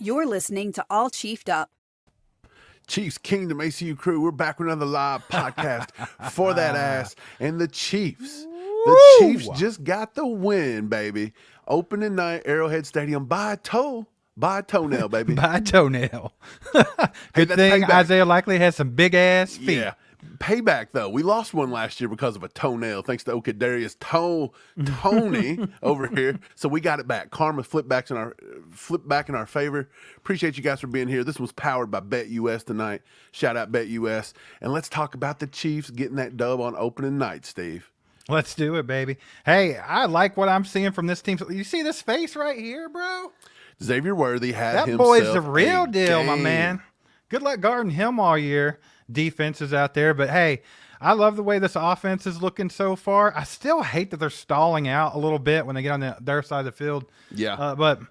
You're listening to All Chiefed Up. Chiefs Kingdom ACU crew, we're back with another live podcast for that ass. And the Chiefs, just got the win, baby. Opening night, Arrowhead Stadium by a toenail, baby. By a toenail. Hey, Good thing payback. Isaiah likely has some big ass feet. Yeah. Payback, though. We lost one last year because of a toenail, thanks to Okadarius Tony over here. So we got it back. Karma flipped back in our favor. Appreciate you guys for being here. This was powered by BetUS tonight. Shout out BetUS. And let's talk about the Chiefs getting that dub on opening night, Steve. Let's do it, baby. Hey, I like what I'm seeing from this team. You see this face right here, bro? Xavier Worthy had That himself boy's the real a deal, my game. man. Good luck guarding him all year. Defenses out there, but hey, I love the way this offense is looking so far. I still hate that they're stalling out a little bit when they get on their side of the field. Yeah, but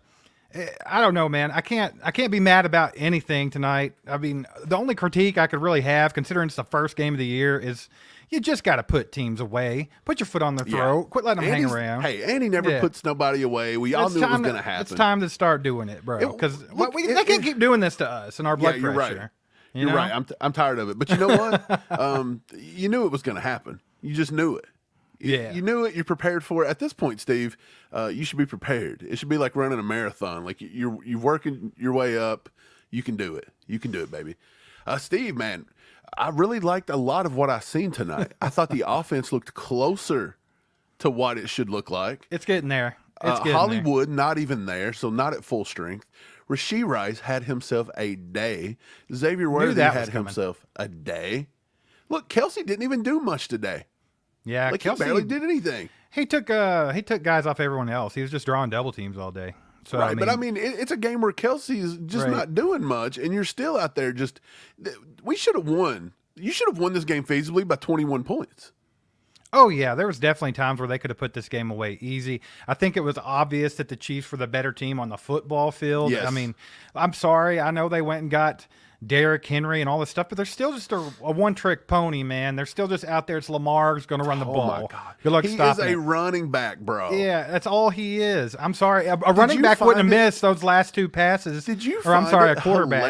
I don't know, man. I can't be mad about anything tonight. I mean, the only critique I could really have, considering it's the first game of the year, is you just got to put teams away. Put your foot on their throat. Quit letting them hang around. Hey, Andy never puts nobody away. We all knew it was going to happen. It's time to start doing it, bro. Because they can't keep doing this to us and our blood you're pressure. Right. You You're know? right. I'm tired of it. But you know what? You knew it was going to happen. You just knew it. You knew it. You're prepared for it. At this point, Steve, you should be prepared. It should be like running a marathon. Like you're working your way up. You can do it. You can do it, baby. Steve, man, I really liked a lot of what I seen tonight. I thought the offense looked closer to what it should look like. It's getting there. Hollywood, not even there, so not at full strength. Rasheed Rice had himself a day. Xavier Worthy had himself a day. Look, Kelsey didn't even do much today. Yeah, like Kelsey he barely did anything. He took guys off everyone else. He was just drawing double teams all day. So right, but I mean, it's a game where Kelsey's just not doing much, and you're still out there. We should have won. You should have won this game feasibly by 21 points. Oh, yeah, there was definitely times where they could have put this game away easy. I think it was obvious that the Chiefs were the better team on the football field. Yes. I mean, I'm sorry. I know they went and got Derrick Henry and all this stuff, but they're still just a one-trick pony, man. They're still just out there. It's Lamar's going to run the ball. Oh, my God. Good luck He stopping is a it. running back, bro. Yeah, that's all he is. I'm sorry. A running back wouldn't have missed those last two passes. Did you Or, I'm find sorry, it a quarterback.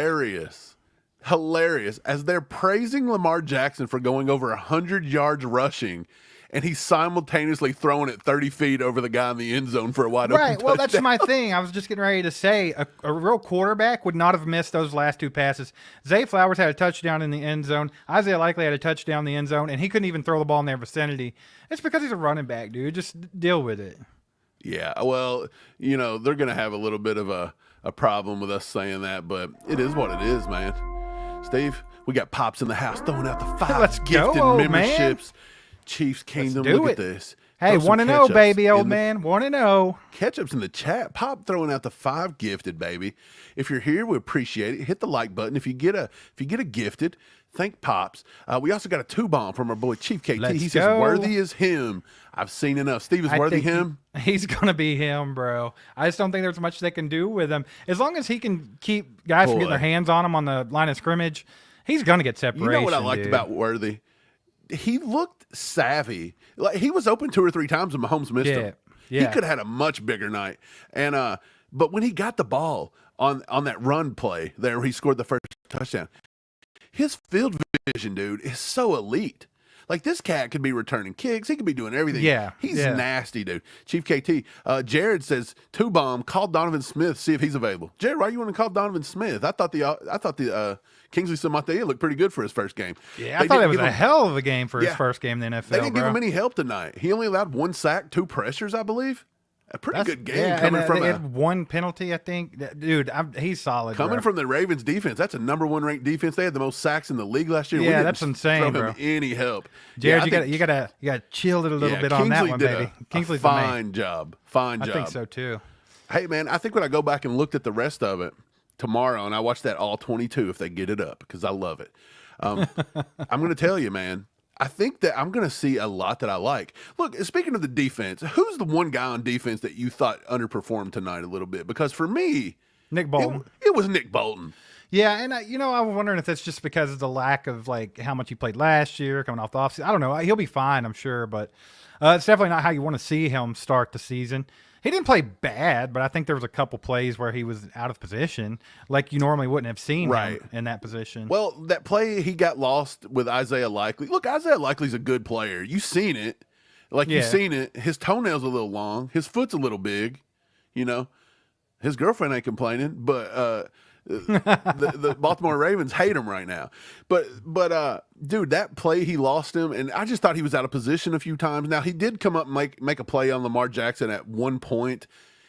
Hilarious. As they're praising Lamar Jackson for going over 100 yards rushing, and he's simultaneously throwing it 30 feet over the guy in the end zone for a wide open touchdown. Right, well, that's my thing. I was just getting ready to say a real quarterback would not have missed those last two passes. Zay Flowers had a touchdown in the end zone. Isaiah Likely had a touchdown in the end zone, and he couldn't even throw the ball in their vicinity. It's because he's a running back, dude. Just deal with it. Yeah, well, they're going to have a little bit of a problem with us saying that, but it is what it is, man. Steve, we got Pops in the house throwing out the 5 Let's gifted go, memberships. Man. Chiefs Kingdom, look at this. Hey, 1-0, baby, old man. 1-0. Ketchup's in the chat. Pop throwing out the 5 gifted, baby. If you're here, we appreciate it. Hit the like button. If you get a gifted, thank Pops. We also got a 2-bomb from our boy Chief KT. He says, worthy is him. I've seen enough. Steve, is worthy him? He's going to be him, bro. I just don't think there's much they can do with him. As long as he can keep guys from getting their hands on him on the line of scrimmage, he's going to get separation. You know what I liked about Worthy? He looked savvy. Like he was open 2 or 3 times and Mahomes missed him. Yeah. He could have had a much bigger night. And but when he got the ball on that run play there where he scored the first touchdown, his field vision, dude, is so elite. Like, this cat could be returning kicks. He could be doing everything. Yeah. He's nasty, dude. Chief KT. Jared says, 2-bomb, call Donovan Smith, see if he's available. Jared, why you want to call Donovan Smith? I thought the Kingsley Samatea looked pretty good for his first game. Yeah, I thought it was a hell of a game for his first game in the NFL, They didn't give him any help tonight. He only allowed 1 sack, 2 pressures, I believe. A pretty good game coming from they had 1 penalty, I think. Dude, he's solid. Coming from the Ravens defense, that's a number 1 ranked defense. They had the most sacks in the league last year. Yeah, that's insane, throw him any help. Jared, you gotta chill it a little bit on that one, baby. Kingsley's fine job. Fine job. I think so too. Hey man, I think when I go back and looked at the rest of it, tomorrow, and I watch that all 22 if they get it up because I love it. I'm going to tell you, man. I think that I'm going to see a lot that I like. Look, speaking of the defense, who's the one guy on defense that you thought underperformed tonight a little bit? Because for me, Nick Bolton. It was Nick Bolton. Yeah, and I was wondering if that's just because of the lack of like how much he played last year coming off the offseason. I don't know. He'll be fine, I'm sure, but it's definitely not how you want to see him start the season. He didn't play bad, but I think there was a couple plays where he was out of position, like you normally wouldn't have seen him in that position. Well, that play he got lost with Isaiah Likely. Look, Isaiah Likely's a good player. You've seen it. You've seen it. His toenail's a little long. His foot's a little big. You know, his girlfriend ain't complaining, but the Baltimore Ravens hate him right now. But dude, that play he lost him, and I just thought he was out of position a few times. Now he did come up and make a play on Lamar Jackson at one point.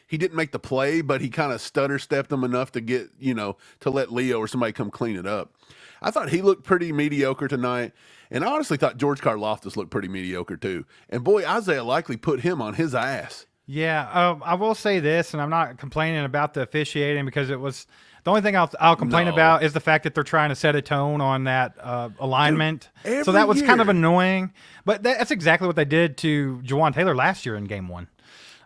He didn't make the play, but he kind of stutter-stepped him enough to get, to let Leo or somebody come clean it up. I thought he looked pretty mediocre tonight, and I honestly thought George Karlaftis looked pretty mediocre too. And boy, Isaiah Likely put him on his ass. Yeah, I will say this, and I'm not complaining about the officiating because it was the only thing I'll complain about is the fact that they're trying to set a tone on that alignment. Dude, so that was kind of annoying. But that's exactly what they did to Jawan Taylor last year in Game 1.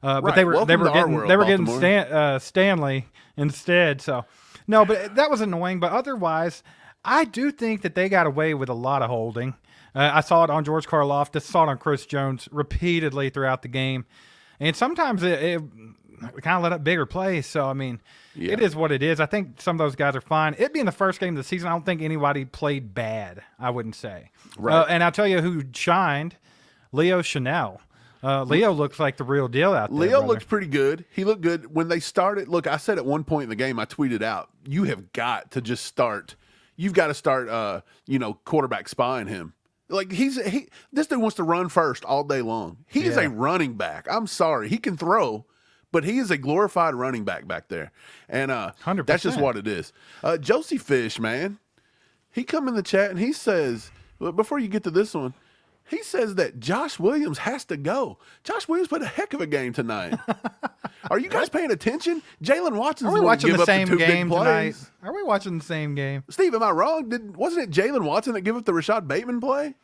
But they were getting Stanley instead. So no, but that was annoying. But otherwise, I do think that they got away with a lot of holding. I saw it on George Karlaftis, saw it on Chris Jones repeatedly throughout the game. And sometimes it kind of let up bigger plays. So, I mean, it is what it is. I think some of those guys are fine. It being the first game of the season, I don't think anybody played bad, I wouldn't say. Right. And I'll tell you who shined, Leo Chanel. Leo looks like the real deal out there. Leo looked pretty good. He looked good. When they started, look, I said at one point in the game, I tweeted out, you have got to just start. You've got to start, quarterback spying him. Like this dude wants to run first all day long. He is a running back. I'm sorry. He can throw, but he is a glorified running back there. And 100%. That's just what it is. Josie Fish, man, he come in the chat and he says, well, before you get to this one, he says that Josh Williams has to go. Josh Williams played a heck of a game tonight. Are you guys paying attention? Jalen Watson's Are we watching give the up same the two game big plays. tonight? Are we watching the same game? Steve, am I wrong? Wasn't it Jalen Watson that gave up the Rashad Bateman play?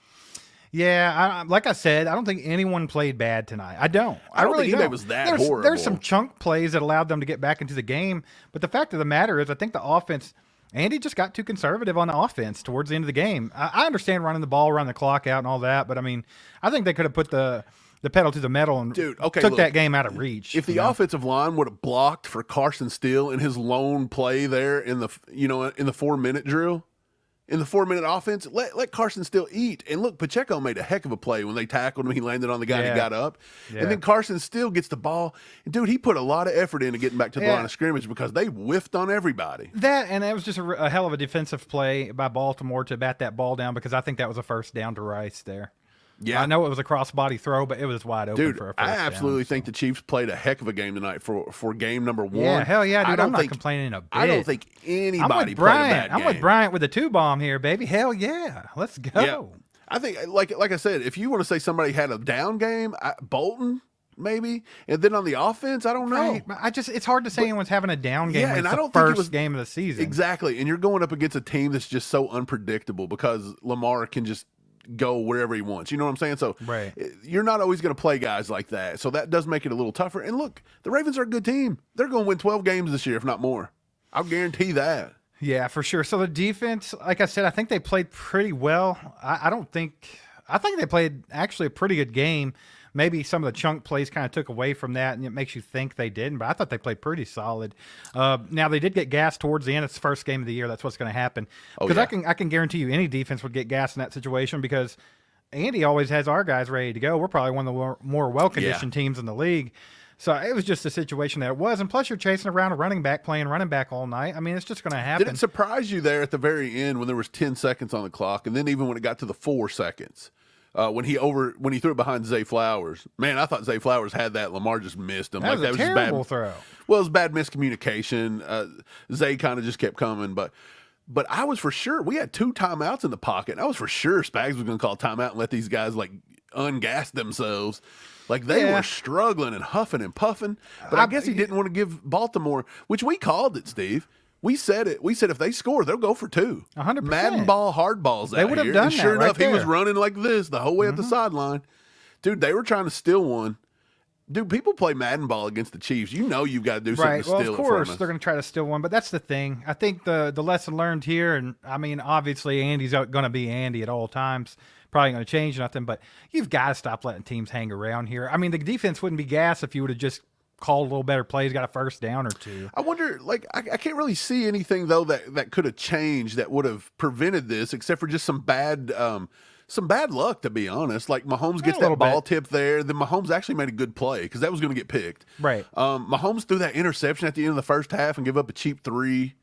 Yeah, like I said, I don't think anyone played bad tonight. I don't. I really think anybody was that horrible. There's some chunk plays that allowed them to get back into the game, but the fact of the matter is I think the offense, Andy just got too conservative on the offense towards the end of the game. I understand running the ball, running the clock out and all that, but I mean, I think they could have put the pedal to the metal and took that game out of reach. If the offensive line would have blocked for Carson Steele in his lone play there in the 4-minute drill, in the 4-minute offense, let Carson Steele eat. And look, Pacheco made a heck of a play when they tackled him. He landed on the guy and he got up. Yeah. And then Carson Steele gets the ball. And, dude, he put a lot of effort into getting back to the line of scrimmage because they whiffed on everybody. That was just a hell of a defensive play by Baltimore to bat that ball down because I think that was a first down to Rice there. Yeah, I know it was a cross-body throw, but it was wide open for a first down. I absolutely think the Chiefs played a heck of a game tonight for game number 1. Yeah, hell yeah, dude. I'm not complaining a bit. I don't think anybody played a bad game. I'm with Bryant with the 2-bomb here, baby. Hell yeah. Let's go. Yeah. I think, like I said, if you want to say somebody had a down game, Bolton maybe, and then on the offense, I don't know. Right. it's hard to say anyone's having a down game. Yeah, and I don't think it was game of the season. Exactly, and you're going up against a team that's just so unpredictable because Lamar can just go wherever he wants. You know what I'm saying? So you're not always going to play guys like that. So that does make it a little tougher. And look, the Ravens are a good team. They're going to win 12 games this year, if not more. I'll guarantee that. Yeah, for sure. So the defense, like I said, I think they played pretty well. I think they played actually a pretty good game. Maybe some of the chunk plays kind of took away from that, and it makes you think they didn't. But I thought they played pretty solid. Now, they did get gassed towards the end. It's the first game of the year. That's what's going to happen. Because I can guarantee you any defense would get gassed in that situation because Andy always has our guys ready to go. We're probably one of the more well-conditioned teams in the league. So it was just a situation that it was. And plus, you're chasing around a running back, playing running back all night. I mean, it's just going to happen. Did it surprise you there at the very end when there was 10 seconds on the clock, and then even when it got to the 4 seconds? When he threw it behind Zay Flowers, man, I thought Zay Flowers had that. Lamar just missed him. That was a terrible throw. Well, it was bad miscommunication. Zay kind of just kept coming, but I was for sure we had 2 timeouts in the pocket. And I was for sure Spags was going to call timeout and let these guys like ungas themselves. Like they were struggling and huffing and puffing. But I guess he didn't want to give Baltimore, which we called it, Steve. We said it. We said if they score, they'll go for 2. 100%. Madden ball, hard balls. They would have here. done And sure that enough, right he was there. running like this the whole way up the sideline. Dude, they were trying to steal one. Dude, people play Madden ball against the Chiefs. You know you've got to do something Right. to Well, steal of it course from us. they're going to try to steal one, but that's the thing. I think the lesson learned here, and I mean, obviously Andy's going to be Andy at all times. Probably going to change nothing, but you've got to stop letting teams hang around here. I mean, the defense wouldn't be gas if you would have just called a little better plays, got a first down or 2. I wonder, like, I can't really see anything though that could have changed that would have prevented this, except for just some bad luck, to be honest. Like Mahomes gets that ball tip there, then Mahomes actually made a good play because that was going to get picked. Right. Mahomes threw that interception at the end of the first half and give up a cheap 3.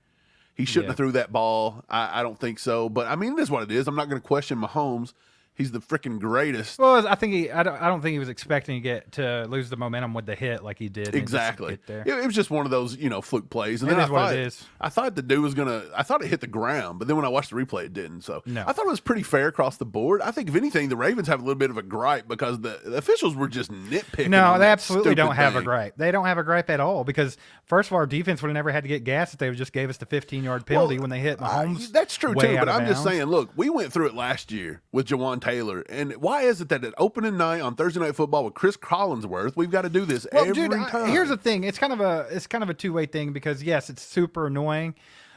He shouldn't have threw that ball. I don't think so. But I mean, it is what it is. I'm not going to question Mahomes. He's the freaking greatest. Well, I think I don't think he was expecting to lose the momentum with the hit like he did. Exactly. It was just one of those, fluke plays. And It then is what it is. I thought the dude was I thought it hit the ground, but then when I watched the replay, it didn't. So No. I thought it was pretty fair across the board. I think if anything, the Ravens have a little bit of a gripe because the officials were just nitpicking. No, on they that absolutely stupid don't have a thing. gripe. They don't have a gripe at all because first of all, our defense would have never had to get gas if they just gave us the 15-yard penalty when they hit Mahomes. That's true way too, out but of I'm just bounds. saying, look, we went through it last year with Jawan Taylor, and why is it that at opening night on Thursday Night Football with Chris Collinsworth, we've got to do this every time? Here's the thing. It's kind of a two-way thing because yes, it's super annoying,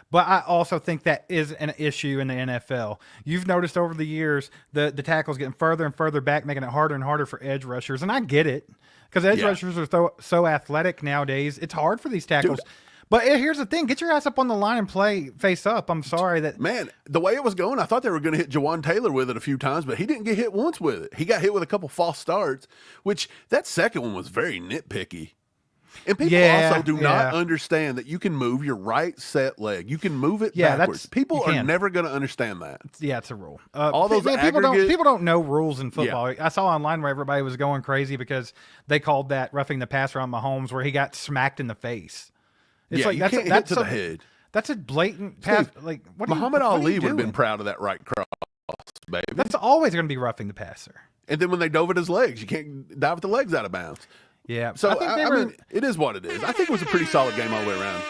but I also think that is an issue in the NFL. You've noticed over the years the tackles getting further and further back, making it harder and harder for edge rushers, and I get it because edge rushers are so athletic nowadays. It's hard for these tackles. Dude. But here's the thing: get your ass up on the line and play face up. I'm sorry that Man, the way it was going, I thought they were going to hit Jawan Taylor with it a few times, but he didn't get hit once with it. He got hit with a couple false starts, which that second one was very nitpicky. And people also do not understand that you can move your right set leg. You can move it backwards. People are never going to understand that. Yeah, it's a rule. All those people don't know rules in football. I saw online where everybody was going crazy because they called that roughing the passer on Mahomes, where he got smacked in the face. It's like you that's can't that's hit to the head. That's a blatant pass. Steve, Like what Muhammad what are Ali you would have been doing? proud of that right cross, baby. That's always going to be roughing the passer. And then when they dove at his legs, you can't dive at the legs out of bounds. Yeah. So I mean, it is what it is. I think it was a pretty solid game all the way around.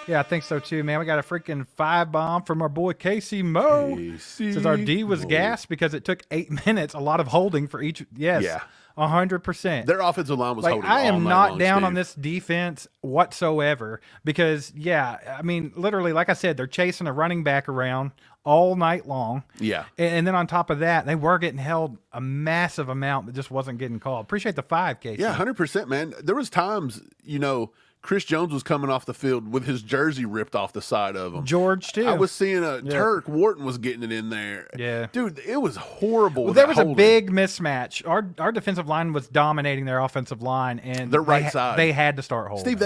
Yeah, I think so too, man. We got a freaking 5 bomb from our boy Casey Moe. Says our D was gassed because it took 8 minutes, a lot of holding for each. Yes. Yeah. 100%. Their offensive line was Like, holding I am all night not long, down Steve. on this defense whatsoever because, I mean, literally, like I said, they're chasing a running back around all night long. Yeah. And then on top of that, they were getting held a massive amount that just wasn't getting called. Appreciate the 5, Casey. Yeah, 100%, man. There was times, Chris Jones was coming off the field with his jersey ripped off the side of him. George, too. I was seeing Turk Wharton was getting it in there. Yeah. Dude, it was horrible. Well, there was a big mismatch. Our defensive line was dominating their offensive line, and Their right side. They had to start holding. Steve,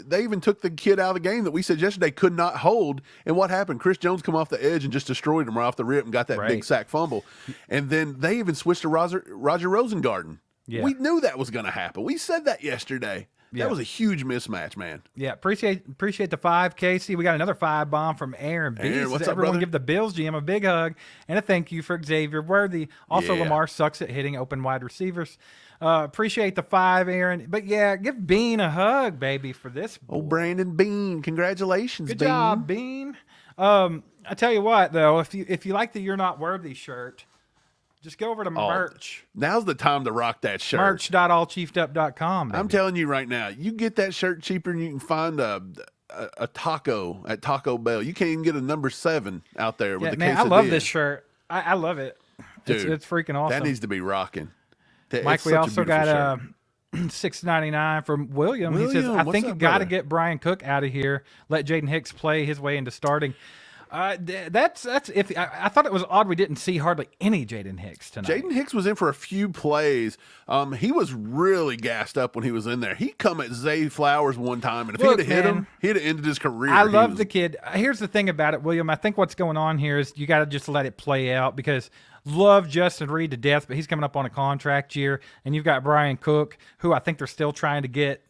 they even took the kid out of the game that we said yesterday could not hold. And what happened? Chris Jones come off the edge and just destroyed him right off the rip and got that big sack fumble. And then they even switched to Roger Rosengarten. Yeah. We knew that was going to happen. We said that yesterday. That was a huge mismatch, man. Yeah, appreciate the 5, Casey. We got another 5 bomb from Aaron B. Aaron, what's up, Everyone brother? give the Bills GM a big hug and a thank you for Xavier Worthy. Also, Yeah. Lamar sucks at hitting open wide receivers. Appreciate the 5, Aaron. But yeah, give Bean a hug, baby, for this. Oh, Brandon Bean, congratulations, Good Bean. job, Bean. I tell you what, though, if you like the "You're Not Worthy" shirt, just go over to merch. Now's the time to rock that shirt. Merch.allchiefedup.com. I'm telling you right now, you get that shirt cheaper than you can find a taco at Taco Bell. You can't even get a number 7 out there with the man, quesadilla. I love this shirt. I love it. Dude, it's freaking awesome. That needs to be rocking. Mike, It's we such a also beautiful got shirt. $6.99 from William. He says, William, I what's think you up, got to brother? get Brian Cook out of here. Let Jaden Hicks play his way into starting. That's if I thought it was odd we didn't see hardly any Jaden Hicks tonight. Jaden Hicks was in for a few plays. He was really gassed up when he was in there. He come at Zay Flowers one time, and if Look, he'd have hit man, him, he'd have ended his career. I love the kid. Here's the thing about it, William. I think what's going on here is you got to just let it play out because love Justin Reed to death, but he's coming up on a contract year, and you've got Brian Cook, who I think they're still trying to get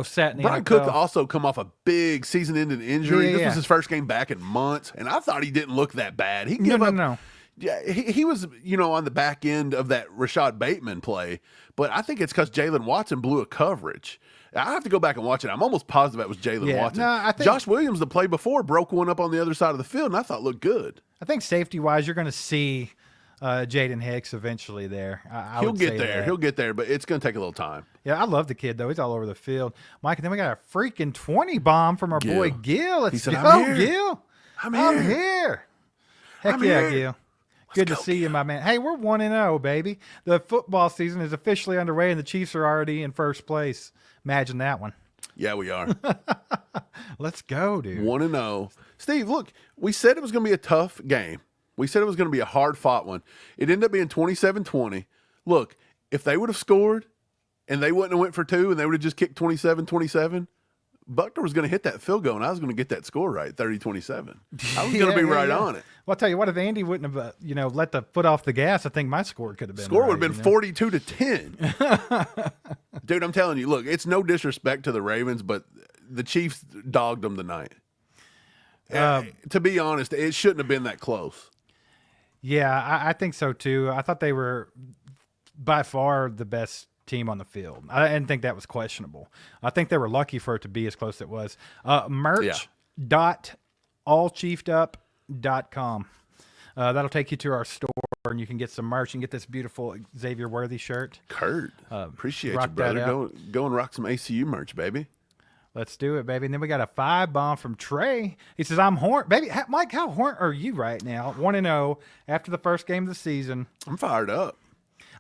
set in the Brian NFL. Cook also come off a big season-ending injury. Yeah. This was his first game back in months, and I thought he didn't look that bad. He No. Yeah, he was, on the back end of that Rashad Bateman play, but I think it's because Jalen Watson blew a coverage. I have to go back and watch it. I'm almost positive that was Jalen Watson. No, I think Josh Williams, the play before, broke one up on the other side of the field, and I thought looked good. I think safety-wise, you're going to see Jaden Hicks eventually there. He'll get there. He'll get there, but it's going to take a little time. Yeah, I love the kid, though. He's all over the field. Mike, and then we got a freaking 20 bomb from our boy Gil. Let's said, go, I'm here. Gil. I'm here. Heck I'm yeah, here. Gil. Good to see you, my man. Hey, we're 1-0, baby. The football season is officially underway, and the Chiefs are already in first place. Imagine that one. Yeah, we are. Let's go, dude. 1-0. Steve, look, we said it was going to be a tough game. We said it was going to be a hard-fought one. It ended up being 27-20. Look, if they would have scored and they wouldn't have went for two and they would have just kicked 27-27, Buckner was going to hit that field goal, and I was going to get that score right, 30-27. I was going to be right on it. Well, I'll tell you what, if Andy wouldn't have, let the foot off the gas, I think my score could have been Score right, would have been 42-10. Dude, I'm telling you, look, it's no disrespect to the Ravens, but the Chiefs dogged them tonight. To be honest, it shouldn't have been that close. Yeah, I think so, too. I thought they were by far the best team on the field. I didn't think that was questionable. I think they were lucky for it to be as close as it was. Merch.allchiefedup.com. That'll take you to our store, and you can get some merch and get this beautiful Xavier Worthy shirt. Kurt, appreciate you, brother. Go and rock some ACU merch, baby. Let's do it, baby. And then we got a 5 bomb from Trey. He says, I'm horned. Baby, Mike, how horned are you right now? 1-0 after the first game of the season. I'm fired up.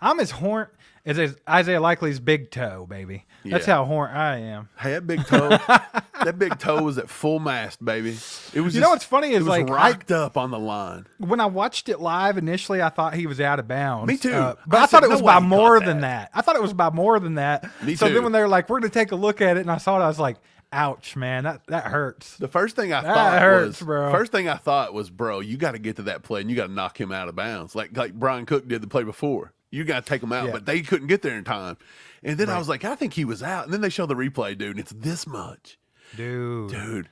I'm as horned as Isaiah Likely's big toe, baby. That's how horned I am. Hey, that big toe, that big toe was at full mast, baby. It was. You know what's funny is it was rocked up on the line. When I watched it live initially, I thought he was out of bounds. Me too. But I thought it was by more than that. I thought it was by more than that. Me so too. then when they were like, we're going to take a look at it, and I saw it, I was like, ouch, man, that hurts. The first thing I thought was, bro, you got to get to that play and you got to knock him out of bounds, like Brian Cook did the play before. You got to take him out, but they couldn't get there in time. And then I was like, I think he was out. And then they show the replay, dude, and it's this much, dude.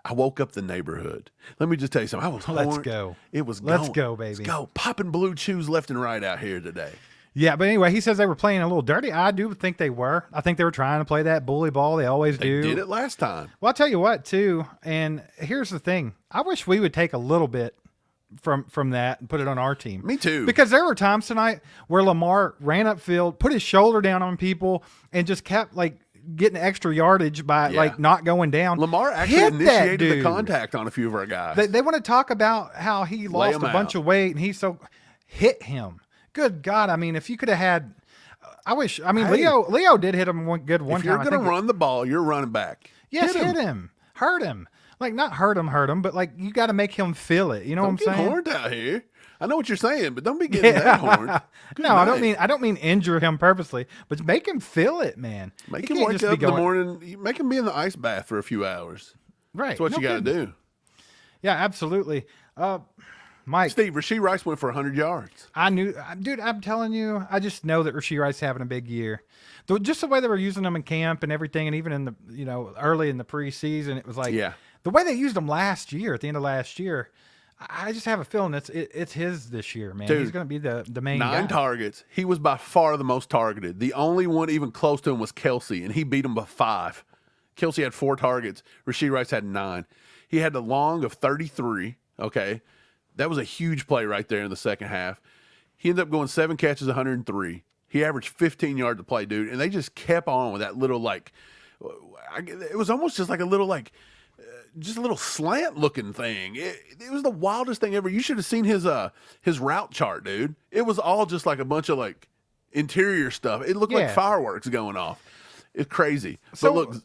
I woke up the neighborhood. Let me just tell you something. I was horned. Let's go. It was Let's go, baby. Let's go. Popping blue chews left and right out here today. Yeah, but anyway, he says they were playing a little dirty. I do think they were. I think they were trying to play that bully ball. They always do. They did it last time. Well, I'll tell you what, too, and here's the thing. I wish we would take a little bit from that and put it on our team. Me too. Because there were times tonight where Lamar ran upfield, put his shoulder down on people, and just kept, getting extra yardage by, not going down. Lamar actually initiated the contact on a few of our guys. They want to talk about how he lost a bunch of weight, and hit him. Good God. I mean, if you could have had – Leo did hit him one time. If you're going to run the ball, you're running back. Yes, hit him. Hurt him. Not hurt him, but, you got to make him feel it. You know what I'm saying? Don't get horned out here. I know what you're saying, but don't be getting that horned. No, I don't mean injure him purposely, but make him feel it, man. Make him wake up in the morning. Make him be in the ice bath for a few hours. Right. That's what you got to do. Yeah, absolutely. Mike. Steve, Rashee Rice went for 100 yards. I knew, dude, I'm telling you, I just know that Rashee Rice is having a big year. Just the way they were using him in camp and everything, and even in the, early in the preseason, it was like, the way they used him last year, at the end of last year, I just have a feeling it's his this year, man. Dude, he's going to be the main guy. 9 targets. He was by far the most targeted. The only one even close to him was Kelsey, and he beat him by 5. Kelsey had 4 targets. Rashee Rice had 9. He had a long of 33, okay? That was a huge play right there in the second half. He ended up going 7 catches, 103. He averaged 15 yards a play, dude. And they just kept on with that little, it was almost just like a little, just a little slant-looking thing. It was the wildest thing ever. You should have seen his route chart, dude. It was all just like a bunch of, interior stuff. It looked like fireworks going off. It's crazy. So, but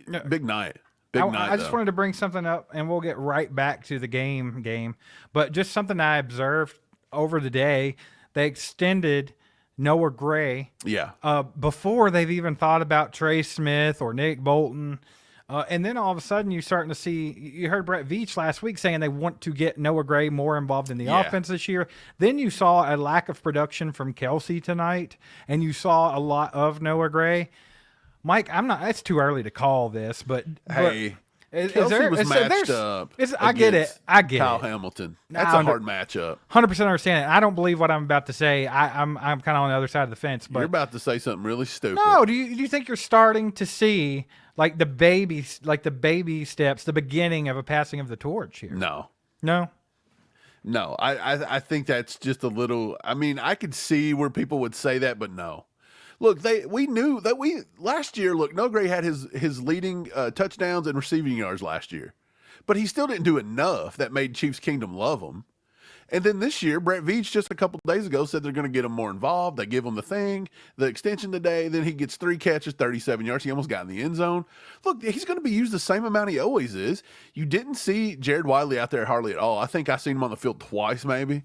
look, big night. I just wanted to bring something up, and we'll get right back to the game. But just something I observed over the day, they extended Noah Gray. Yeah. Before they've even thought about Trey Smith or Nick Bolton. And then all of a sudden you're starting to see, you heard Brett Veach last week saying they want to get Noah Gray more involved in the offense this year. Then you saw a lack of production from Kelsey tonight, and you saw a lot of Noah Gray. Mike, it's too early to call this, but Kelsey was matched up. I get it. I get Kyle it. Hamilton. That's a hard matchup. 100% understand it. I don't believe what I'm about to say. I'm kind of on the other side of the fence. But you're about to say something really stupid. No, do you think you're starting to see like the baby steps, the beginning of a passing of the torch here? No. I think that's just a little. I mean, I could see where people would say that, but no. Look, we knew that last year. Look, No Gray had his leading touchdowns and receiving yards last year, but he still didn't do enough that made Chiefs Kingdom love him. And then this year, Brett Veach just a couple of days ago said they're going to get him more involved. They give him the extension today. Then he gets 3 catches, 37 yards. He almost got in the end zone. Look, he's going to be used the same amount he always is. You didn't see Jared Wiley out there hardly at all. I think I seen him on the field twice, maybe.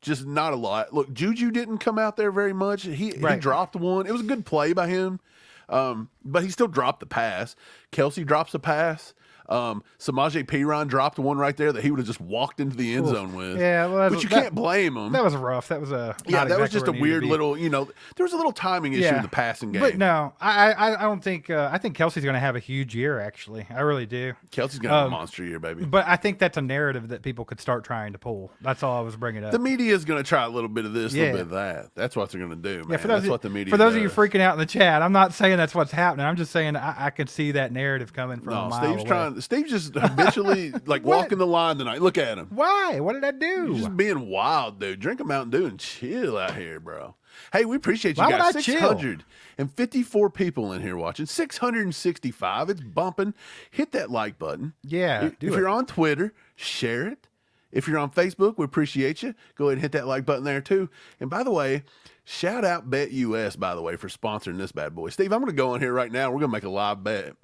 Just not a lot. Look, Juju didn't come out there very much. He dropped one. It was a good play by him, but he still dropped the pass. Kelsey drops a pass. Samaje Perine dropped one right there that he would have just walked into the end zone with. Yeah, well, but you can't blame him. That was rough. That was that was just a weird little. There was a little timing issue in the passing game. But no, I don't think. I think Kelsey's going to have a huge year. Actually, I really do. Kelsey's going to have a monster year, baby. But I think that's a narrative that people could start trying to pull. That's all I was bringing up. The media is going to try a little bit of this, a little bit of that. That's what they're going to do, man. That's what the media. For those of you freaking out in the chat, I'm not saying that's what's happening. I'm just saying I could see that narrative coming from a mile away. Steve's just habitually walking the line tonight. Look at him. Why? What did I do? He's just being wild, dude. Drink a Mountain Dew and chill out here, bro. Hey, we appreciate you Why guys. would I 654 people in here watching. 665. It's bumping. Hit that like button. Yeah. If you're on Twitter, share it. If you're on Facebook, we appreciate you. Go ahead and hit that like button there too. And by the way, shout out BetUS, by the way, for sponsoring this bad boy. Steve, I'm going to go in here right now. We're going to make a live bet.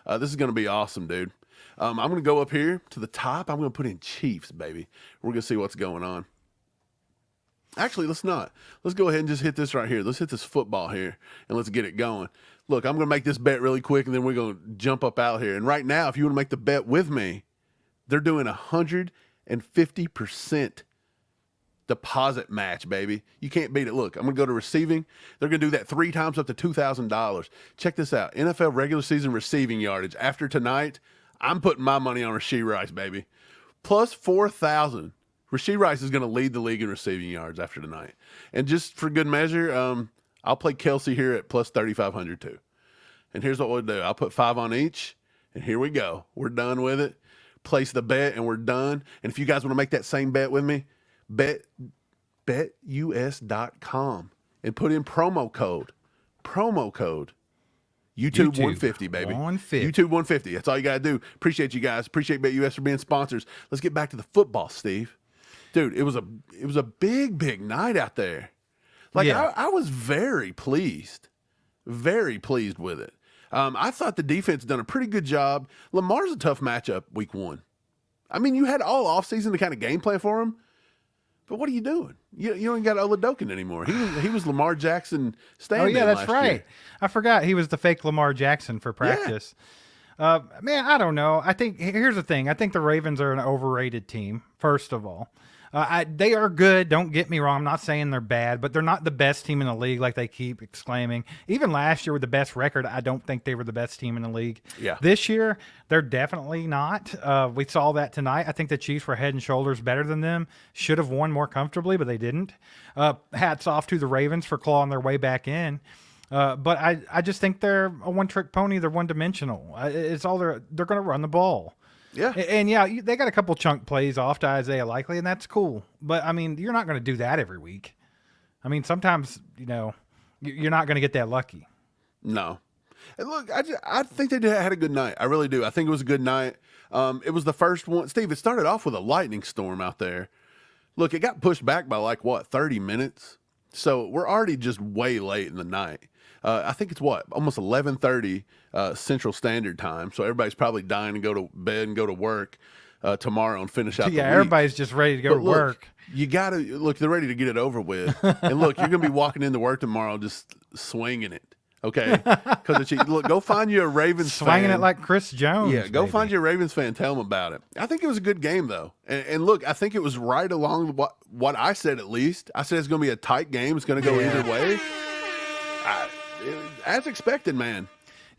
This is going to be awesome, dude. I'm going to go up here to the top. I'm going to put in Chiefs, baby. We're going to see what's going on. Actually, let's not. Let's go ahead and just hit this right here. Let's hit this football here, and let's get it going. Look, I'm going to make this bet really quick, and then we're going to jump up out here. And right now, if you want to make the bet with me, they're doing 150% deposit match, baby. You can't beat it. Look, I'm going to go to receiving. They're going to do that 3 times up to $2,000. Check this out. NFL regular season receiving yardage. After tonight, I'm putting my money on Rashee Rice, baby. Plus 4,000. Rashee Rice is going to lead the league in receiving yards after tonight. And just for good measure, I'll play Kelsey here at plus 3,500 too. And here's what we'll do. I'll put 5 on each, and here we go. We're done with it. Place the bet, and we're done. And if you guys want to make that same bet with me, betus.com and put in promo code YouTube 150, baby. 150. YouTube 150. That's all you got to do. Appreciate you guys. Appreciate BetUS for being sponsors. Let's get back to the football, Steve. Dude, it was a big night out there. I was very pleased with it. I thought the defense done a pretty good job. Lamar's a tough matchup week 1. I mean, you had all offseason to kind of game plan for him. But what are you doing? You ain't got Oladokin anymore. He was Lamar Jackson stand-in. Oh, yeah, that's right. Year. I forgot he was the fake Lamar Jackson for practice. Yeah. Man, I don't know. I think here's the thing. I think the Ravens are an overrated team, first of all. They are good. Don't get me wrong. I'm not saying they're bad, but they're not the best team in the league like they keep exclaiming. Even last year with the best record, I don't think they were the best team in the league. Yeah. This year, they're definitely not. We saw that tonight. I think the Chiefs were head and shoulders better than them. Should have won more comfortably, but they didn't. Hats off to the Ravens for clawing their way back in. But I just think they're a one-trick pony. They're one-dimensional. It's all they're going to run the ball. Yeah. And they got a couple chunk plays off to Isaiah Likely, and that's cool. But, I mean, you're not going to do that every week. I mean, sometimes, you're not going to get that lucky. No. And look, I think they had a good night. I really do. I think it was a good night. It was the first one. Steve, it started off with a lightning storm out there. Look, it got pushed back by 30 minutes? So we're already just way late in the night. I think it's almost 11:30 Central Standard Time. So everybody's probably dying to go to bed and go to work tomorrow and finish out the week. Everybody's just ready to go to work. You got to look. They're ready to get it over with. And look, you're going to be walking into work tomorrow just swinging it. Okay, because look, go find you a Ravens swinging fan. It like Chris Jones. Yeah, go find you a Ravens fan. Tell them about it. I think it was a good game though, and look, I think it was right along what I said. At least I said it's going to be a tight game. It's going to go either way. As expected, man.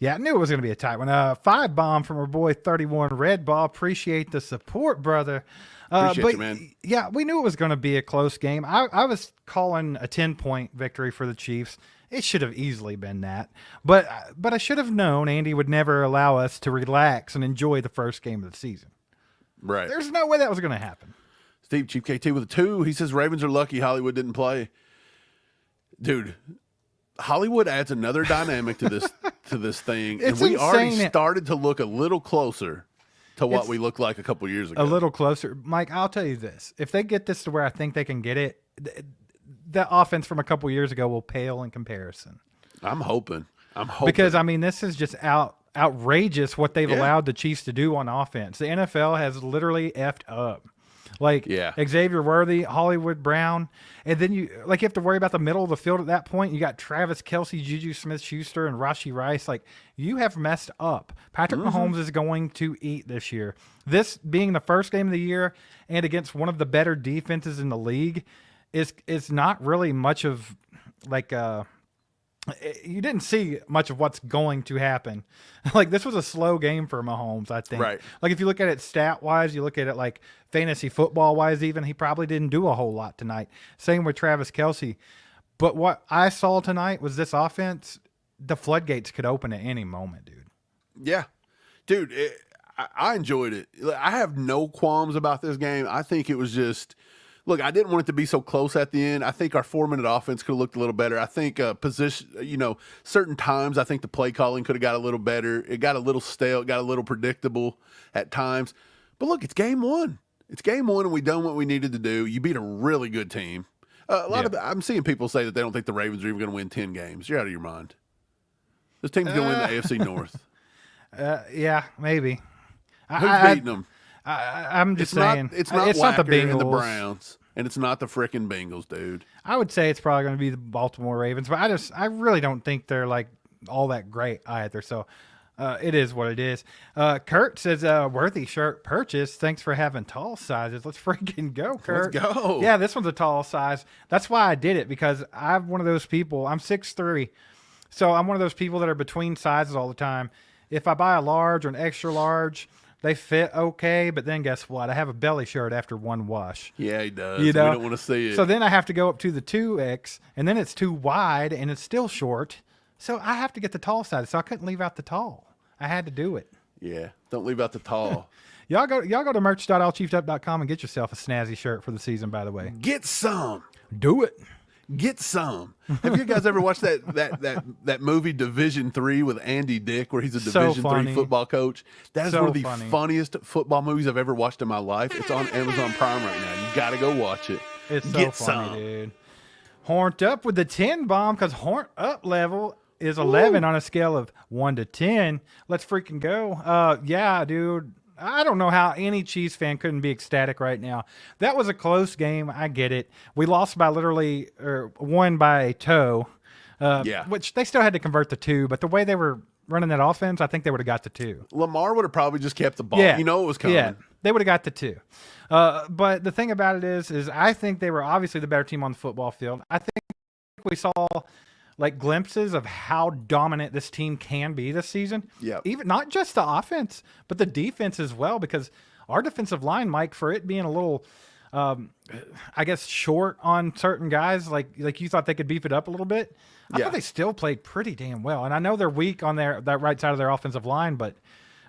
Yeah, I knew it was going to be a tight one. 5 bomb from our boy 31 Red Ball. Appreciate the support, brother. Appreciate you, man. Yeah, we knew it was going to be a close game. I was calling a 10-point victory for the Chiefs. It should have easily been that. But I should have known Andy would never allow us to relax and enjoy the first game of the season. Right. There's no way that was going to happen. Steve, Chief KT with a 2. He says Ravens are lucky Hollywood didn't play. Dude, Hollywood adds another dynamic to this thing, and we already started to look a little closer to what we looked like a couple years ago. A little closer. Mike, I'll tell you this. If they get this to where I think they can get it, the offense from a couple years ago will pale in comparison. I'm hoping. Because, I mean, this is just outrageous what they've allowed the Chiefs to do on offense. The NFL has literally effed up. Like Xavier Worthy, Hollywood Brown, and then you have to worry about the middle of the field at that point. You got Travis Kelce, Juju Smith-Schuster, and Rashee Rice. Like, you have messed up. Patrick Mahomes is going to eat this year. This being the first game of the year and against one of the better defenses in the league is not really much of you didn't see much of what's going to happen. Like, this was a slow game for Mahomes, I think. Right. Like, if you look at it stat-wise, you look at it like fantasy football-wise even, he probably didn't do a whole lot tonight. Same with Travis Kelce. But what I saw tonight was this offense, the floodgates could open at any moment, dude. Yeah. Dude, I enjoyed it. I have no qualms about this game. I think it was just – look, I didn't want it to be so close at the end. I think our 4-minute offense could have looked a little better. I think certain times I think the play calling could have got a little better. It got a little stale. It got a little predictable at times. But look, it's game one. It's game one, and we done what we needed to do. You beat a really good team. I'm seeing people say that they don't think the Ravens are even going to win 10 games. You're out of your mind. This team's going to win the AFC North. Yeah, maybe. Who's beating them? I'm just saying. It's not the Bengals and the Browns, and it's not the frickin' Bengals, dude. I would say it's probably going to be the Baltimore Ravens, but I really don't think they're like all that great either. So it is what it is. Kurt says, worthy shirt purchase. Thanks for having tall sizes. Let's freaking go, Kurt. Let's go. Yeah, this one's a tall size. That's why I did it, because I'm one of those people. I'm 6'3", so I'm one of those people that are between sizes all the time. If I buy a large or an extra large, they fit okay, but then guess what? I have a belly shirt after one wash. Yeah, he does. We don't want to see it. So then I have to go up to the 2X, and then it's too wide, and it's still short. So I have to get the tall size. So I couldn't leave out the tall. I had to do it. Yeah, don't leave out the tall. Y'all go to merch.allchiefedup.com and get yourself a snazzy shirt for the season, by the way. Get some. Do it. Get some. Have you guys ever watched that movie Division III with Andy Dick, where he's a Division III football coach? That is one of the funniest football movies I've ever watched in my life. It's on Amazon Prime right now. You got to go watch it. It's so Get funny, some. dude. Horned up with the 10 bomb, because horned up level is 11 on a scale of 1 to 10. Let's freaking go. Yeah, dude. I don't know how any Chiefs fan couldn't be ecstatic right now. That was a close game. I get it. We lost by won by a toe, which they still had to convert the 2. But the way they were running that offense, I think they would have got the 2. Lamar would have probably just kept the ball. Yeah. You know it was coming. Yeah, they would have got the 2. But the thing about it is I think they were obviously the better team on the football field. I think we saw like glimpses of how dominant this team can be this season. Yeah. Even not just the offense, but the defense as well, because our defensive line, Mike, for it being a little, I guess, short on certain guys, like you thought they could beef it up a little bit. I thought they still played pretty damn well. And I know they're weak on that right side of their offensive line, but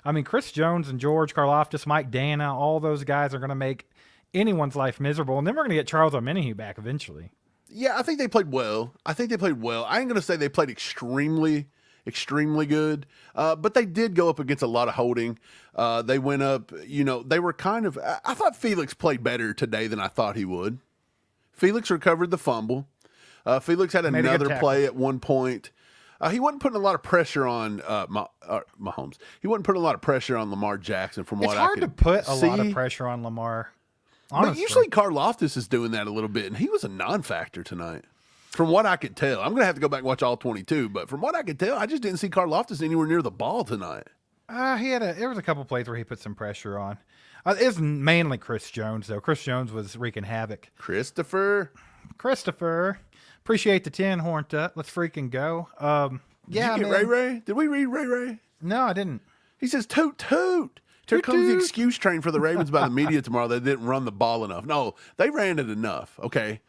I mean, Chris Jones and George Karlaftis, Mike Dana, all those guys are going to make anyone's life miserable. And then we're going to get Charles Omenihu back eventually. Yeah, I think they played well. I ain't going to say they played extremely good, but they did go up against a lot of holding. They went up, they were kind of – I thought Felix played better today than I thought he would. Felix recovered the fumble. Felix had another play at one point. He wasn't putting a lot of pressure on Mahomes. He wasn't putting a lot of pressure on Lamar Jackson from what I could see. It's hard to put a lot of pressure on Lamar. Honestly. But usually Karlaftis is doing that a little bit, and he was a non-factor tonight. From what I could tell. I'm going to have to go back and watch all 22, but from what I could tell, I just didn't see Karlaftis anywhere near the ball tonight. There was a couple plays where he put some pressure on. It was mainly Chris Jones, though. Chris Jones was wreaking havoc. Christopher. Appreciate the 10, Horned Up. Let's freaking go. Yeah, Did you get man. Ray Ray? Did we read Ray Ray? No, I didn't. He says, toot, toot. Here Toot, comes the toot. excuse train for the Ravens by the media tomorrow. They didn't run the ball enough. No, they ran it enough, okay?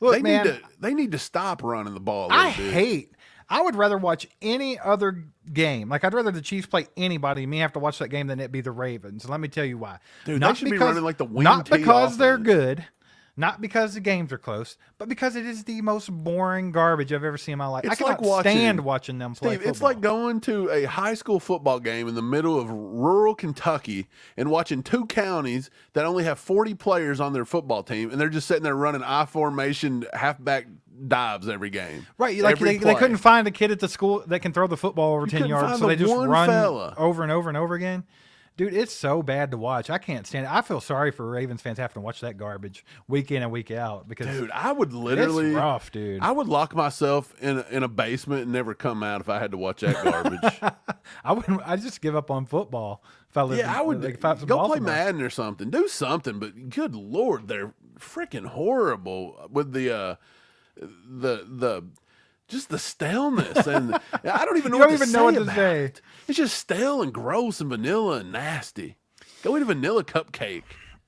Look, man, They need to stop running the ball a little bit. I would rather watch any other game. Like, I'd rather the Chiefs play anybody and me have to watch that game than it be the Ravens. Let me tell you why. Dude, they should be running like the wing Not tee because they're offense. good, not because the games are close, but because it is the most boring garbage I've ever seen in my life. I cannot stand watching them play Steve, football. it's like going to a high school football game in the middle of rural Kentucky and watching two counties that only have 40 players on their football team, and they're just sitting there running I-formation halfback dives every game. Right, like they couldn't find a kid at the school that can throw the football over 10 yards, so they just run over and over and over again. Dude, it's so bad to watch. I can't stand it. I feel sorry for Ravens fans having to watch that garbage week in and week out because dude, I would literally it's rough, dude. I would lock myself in a basement and never come out if I had to watch that garbage. I wouldn't. I'd just give up on football if I lived. I would if I was in go play Baltimore. Madden or something. Do something, but good Lord, they're freaking horrible with the just the staleness, and I don't even know what to say. It. It's just stale and gross and vanilla and nasty. Go eat a vanilla cupcake.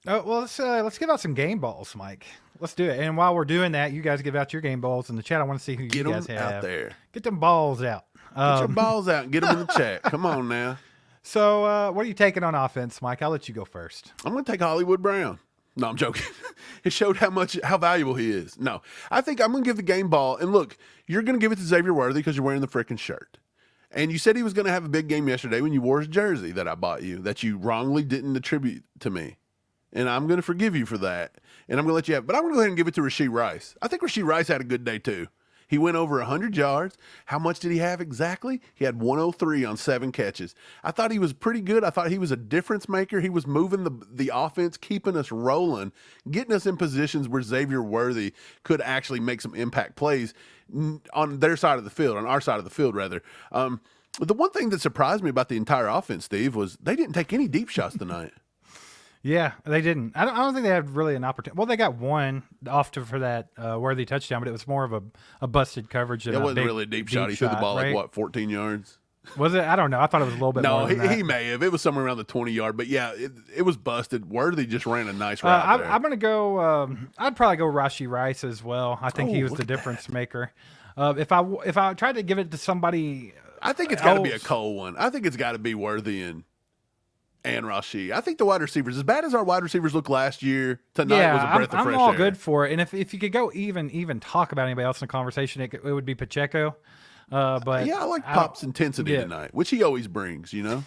Oh, well, let's give out some game balls, Mike. Let's do it. And while we're doing that, you guys give out your game balls in the chat. I want to see who Get you guys them have out there. Get them balls out. Get your balls out and get them in the chat. Come on now. So, what are you taking on offense, Mike? I'll let you go first. I'm going to take Hollywood Brown. No, I'm joking. It showed how valuable he is. No, I think I'm going to give the game ball. And look, you're going to give it to Xavier Worthy because you're wearing the freaking shirt. And you said he was going to have a big game yesterday when you wore his jersey that I bought you, that you wrongly didn't attribute to me. And I'm going to forgive you for that. And I'm going to let you have. But I'm going to go ahead and give it to Rashee Rice. I think Rashee Rice had a good day too. He went over 100 yards. How much did he have exactly? He had 103 on 7 catches. I thought he was pretty good. I thought he was a difference maker. He was moving the offense, keeping us rolling, getting us in positions where Xavier Worthy could actually make some impact plays on their side of the field, on our side of the field, rather. The one thing that surprised me about the entire offense, Steve, was they didn't take any deep shots tonight. Yeah, they didn't. I don't think they had really an opportunity. Well, they got one for that Worthy touchdown, but it was more of a busted coverage. It wasn't really a deep shot. He threw the ball right? 14 yards? Was it? I don't know. I thought it was a little bit more than that. He may have. It was somewhere around the 20-yard, but yeah, it was busted. Worthy just ran a nice route there. I'm going to go I'd probably go Rashee Rice as well. I think he was the difference maker. If I tried to give it to somebody I think it's got to be a Cole one. I think it's got to be Worthy and Rashee. I think the wide receivers, as bad as our wide receivers looked last year, tonight was a breath of fresh air. I'm all good for it. And if you could go even talk about anybody else in the conversation, it would be Pacheco. But yeah, I like Pop's intensity tonight, which he always brings, you know?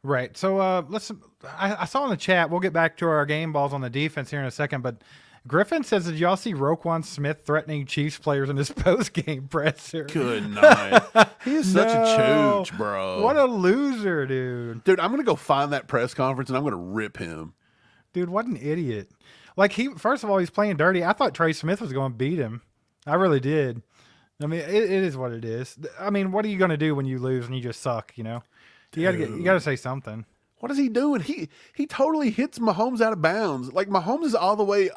Right. So I saw in the chat, we'll get back to our game balls on the defense here in a second, but Griffin says, did y'all see Roquan Smith threatening Chiefs players in his post-game presser? Good night. He is such a chooch, bro. What a loser, dude. Dude, I'm going to go find that press conference and I'm going to rip him. Dude, what an idiot. Like, first of all, he's playing dirty. I thought Trey Smith was going to beat him. I really did. I mean, it is what it is. I mean, what are you going to do when you lose and you just suck, you know? You got to say something. What is he doing? He totally hits Mahomes out of bounds. Like, Mahomes is all the way...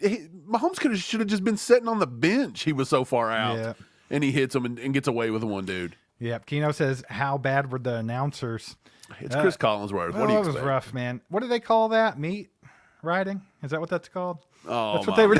Mahomes should have just been sitting on the bench. He was so far out. Yeah. And he hits him and gets away with one dude. Yep. Keno says, how bad were the announcers? It's Chris Collinsworth. Well, what do you expect? That was rough, man. What do they call that? Meat riding? Is that what that's called? Oh, that's what my they were.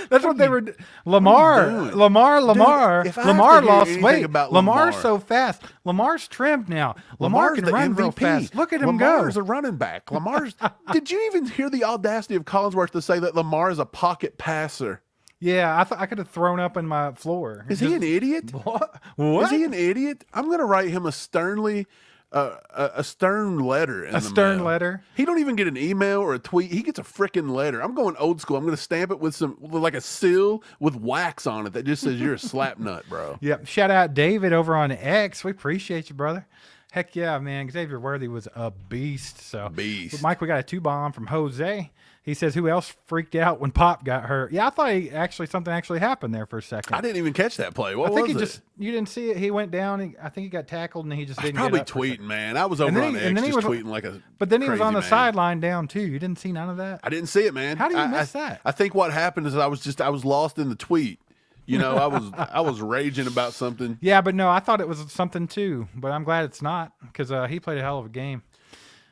That's what they were. Lamar Dude, lost weight. Lamar's so fast. Lamar's trimmed now. Lamar Lamar's can the run MVP. real fast. Look at him Lamar's go. a running back. Lamar's. Did you even hear the audacity of Collinsworth to say that Lamar is a pocket passer? Yeah, I could have thrown up in my floor. Is he an idiot? What? Is he an idiot? I'm going to write him a stern letter. A stern letter. He don't even get an email or a tweet. He gets a freaking letter. I'm going old school. I'm going to stamp it with like a seal with wax on it that just says you're a slap nut, bro. Yep. Shout out David over on X. We appreciate you, brother. Heck yeah, man. Xavier Worthy was a beast. So, beast. Mike, we got a 2-bomb from Jose. He says, who else freaked out when Pop got hurt? Yeah, I thought something actually happened there for a second. I didn't even catch that play. What was it? You didn't see it. He went down. I think he got tackled, and he just didn't probably get up. Tweeting, man. I was over on X just tweeting like a But then he was on the man. sideline down, too. You didn't see none of that? I didn't see it, man. How do you miss that? I think what happened is I was lost in the tweet. I was raging about something. Yeah, but no, I thought it was something too, but I'm glad it's not because he played a hell of a game.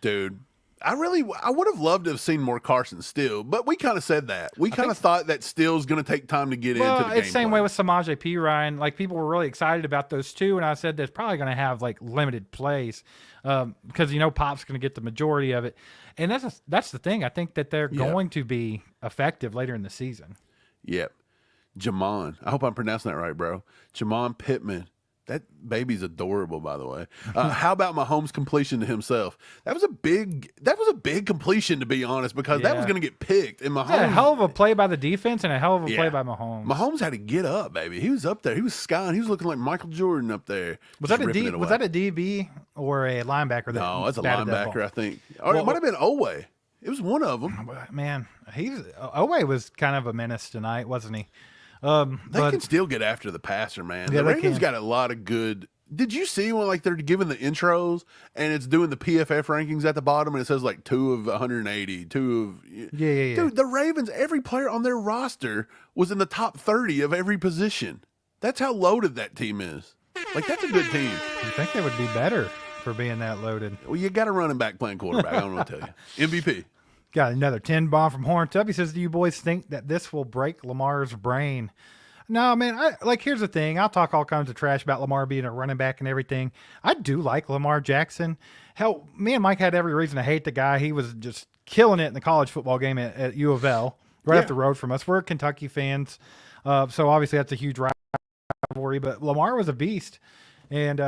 Dude, I would have loved to have seen more Carson Steele, but we kind of said that. We kind of thought that Steele's going to take time to get into the game. It's the same way with Samaje Perine. Like, people were really excited about those two, and I said that's probably going to have like limited plays because Pop's going to get the majority of it, and that's the thing. I think that they're going to be effective later in the season. Yep. Jamon. I hope I'm pronouncing that right, bro. Jamon Pittman. That baby's adorable, by the way. How about Mahomes' completion to himself? That was a big completion, to be honest, because that was going to get picked. And Mahomes, a hell of a play by the defense and a hell of a play by Mahomes. Mahomes had to get up, baby. He was up there. He was skying. He was looking like Michael Jordan up there. Was that a DB or a linebacker? No, that's a linebacker, I think. Or it might have been Oweh. It was one of them. Man, Oweh was kind of a menace tonight, wasn't he? They can still get after the passer, man. The Ravens got a lot of good. Did you see when they're giving the intros and it's doing the PFF rankings at the bottom and it says 2 of 180, 2 of yeah. Dude, the Ravens, every player on their roster was in the top 30 of every position. That's how loaded that team is. That's a good team. You think they would be better for being that loaded? Well, you got a running back playing quarterback. I don't know what to tell you. MVP. Got another 10 bomb from Horned Up. He says, do you boys think that this will break Lamar's brain? No, man. Here's the thing. I'll talk all kinds of trash about Lamar being a running back and everything. I do like Lamar Jackson. Hell, me and Mike had every reason to hate the guy. He was just killing it in the college football game at U of L, right up the road from us. We're Kentucky fans, so obviously that's a huge rivalry. But Lamar was a beast, and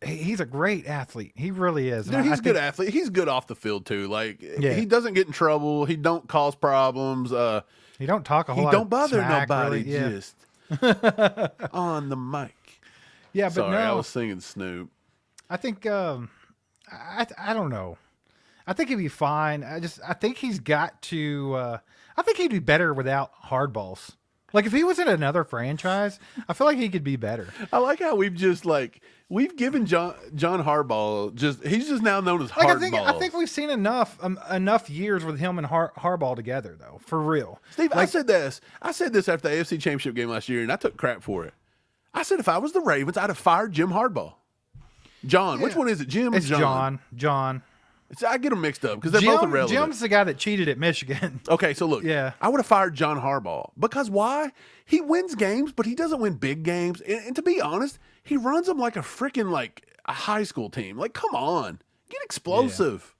he's a great athlete. He really is. Dude, he's a good athlete. He's good off the field too. He doesn't get in trouble. He don't cause problems. He don't talk a whole lot. He don't bother smack, nobody. Really. Yeah. Just on the mic. Yeah, but sorry, I was singing Snoop. I think I don't know. I think he'd be fine. I think he's got to. I think he'd be better without hardballs. If he was in another franchise, I feel like he could be better. I like how we've just we've given John Harbaugh he's just now known as Hardball. I think we've seen enough years with him and Harbaugh together, though, for real. Steve, I said this after the AFC Championship game last year, and I took crap for it. I said if I was the Ravens, I'd have fired Jim Harbaugh. John, which one is it, Jim or John? John. I get them mixed up because they're both irrelevant. Jim's the guy that cheated at Michigan. Okay, so look, I would have fired John Harbaugh because why? He wins games, but he doesn't win big games. And to be honest, he runs them like a freaking a high school team. Come on, get explosive.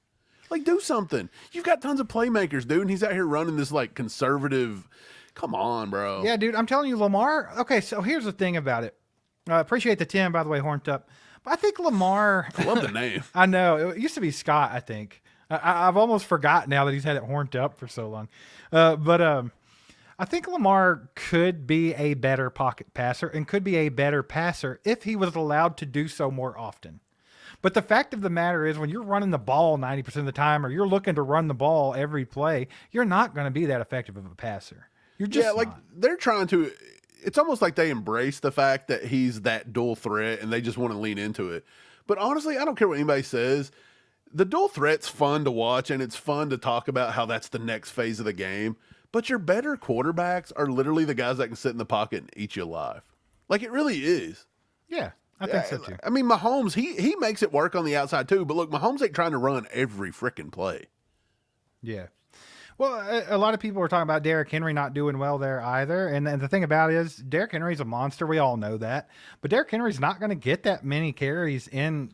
Do something. You've got tons of playmakers, dude, and he's out here running this conservative. Come on, bro. Yeah, dude, I'm telling you, Lamar. Okay, so here's the thing about it. I appreciate the 10, by the way, Horned Up. I think Lamar. I love the name. I know. It used to be Scott, I think. I've almost forgotten now that he's had it Horned Up for so long. But I think Lamar could be a better pocket passer and could be a better passer if he was allowed to do so more often. But the fact of the matter is when you're running the ball 90% of the time or you're looking to run the ball every play, you're not going to be that effective of a passer. You're just they're trying to. It's almost like they embrace the fact that he's that dual threat and they just want to lean into it. But honestly, I don't care what anybody says. The dual threat's fun to watch and it's fun to talk about how that's the next phase of the game. But your better quarterbacks are literally the guys that can sit in the pocket and eat you alive. It really is. Yeah, I think so too. I mean, Mahomes, he makes it work on the outside too. But look, Mahomes ain't trying to run every freaking play. Yeah. Well, a lot of people were talking about Derrick Henry not doing well there either. And the thing about it is Derrick Henry's a monster. We all know that. But Derrick Henry's not going to get that many carries in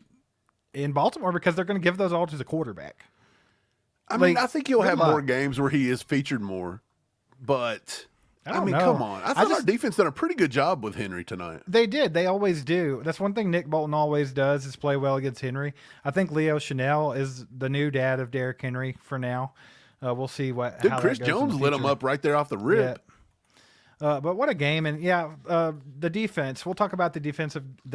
Baltimore because they're going to give those all to the quarterback. I mean, I think he'll have more games where he is featured more. But, I mean, come on. I thought our defense done a pretty good job with Henry tonight. They did. They always do. That's one thing Nick Bolton always does is play well against Henry. I think Leo Chanel is the new dad of Derrick Henry for now. We'll see how Chris that goes Jones lit him up right there off the rip. Yeah. But what a game. And the defense, we'll talk about the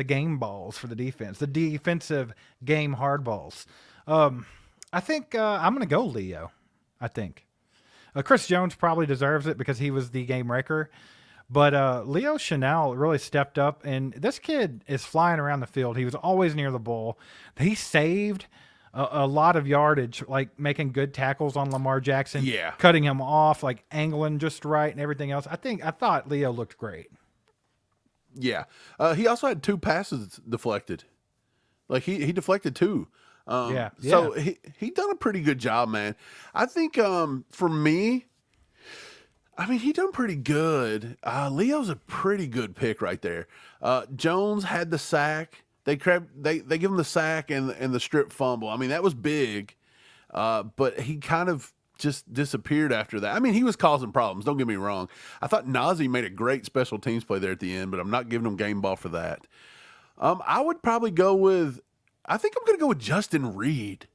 game balls for the defense, the defensive game hard balls. I think I'm going to go Leo. I think Chris Jones probably deserves it because he was the game wrecker. But Leo Chanel really stepped up, and this kid is flying around the field. He was always near the ball. He saved a lot of yardage, making good tackles on Lamar Jackson, cutting him off, angling just right and everything else. I thought Leo looked great. Yeah. He also had 2 passes deflected. Like he deflected 2. So he done a pretty good job, man. I think for me, I mean, he done pretty good. Leo's a pretty good pick right there. Jones had the sack. They give him the sack and the strip fumble. I mean, that was big, but he kind of just disappeared after that. I mean, he was causing problems. Don't get me wrong. I thought Najee made a great special teams play there at the end, but I'm not giving him game ball for that. I would probably go with. I think I'm going to go with Justin Reed.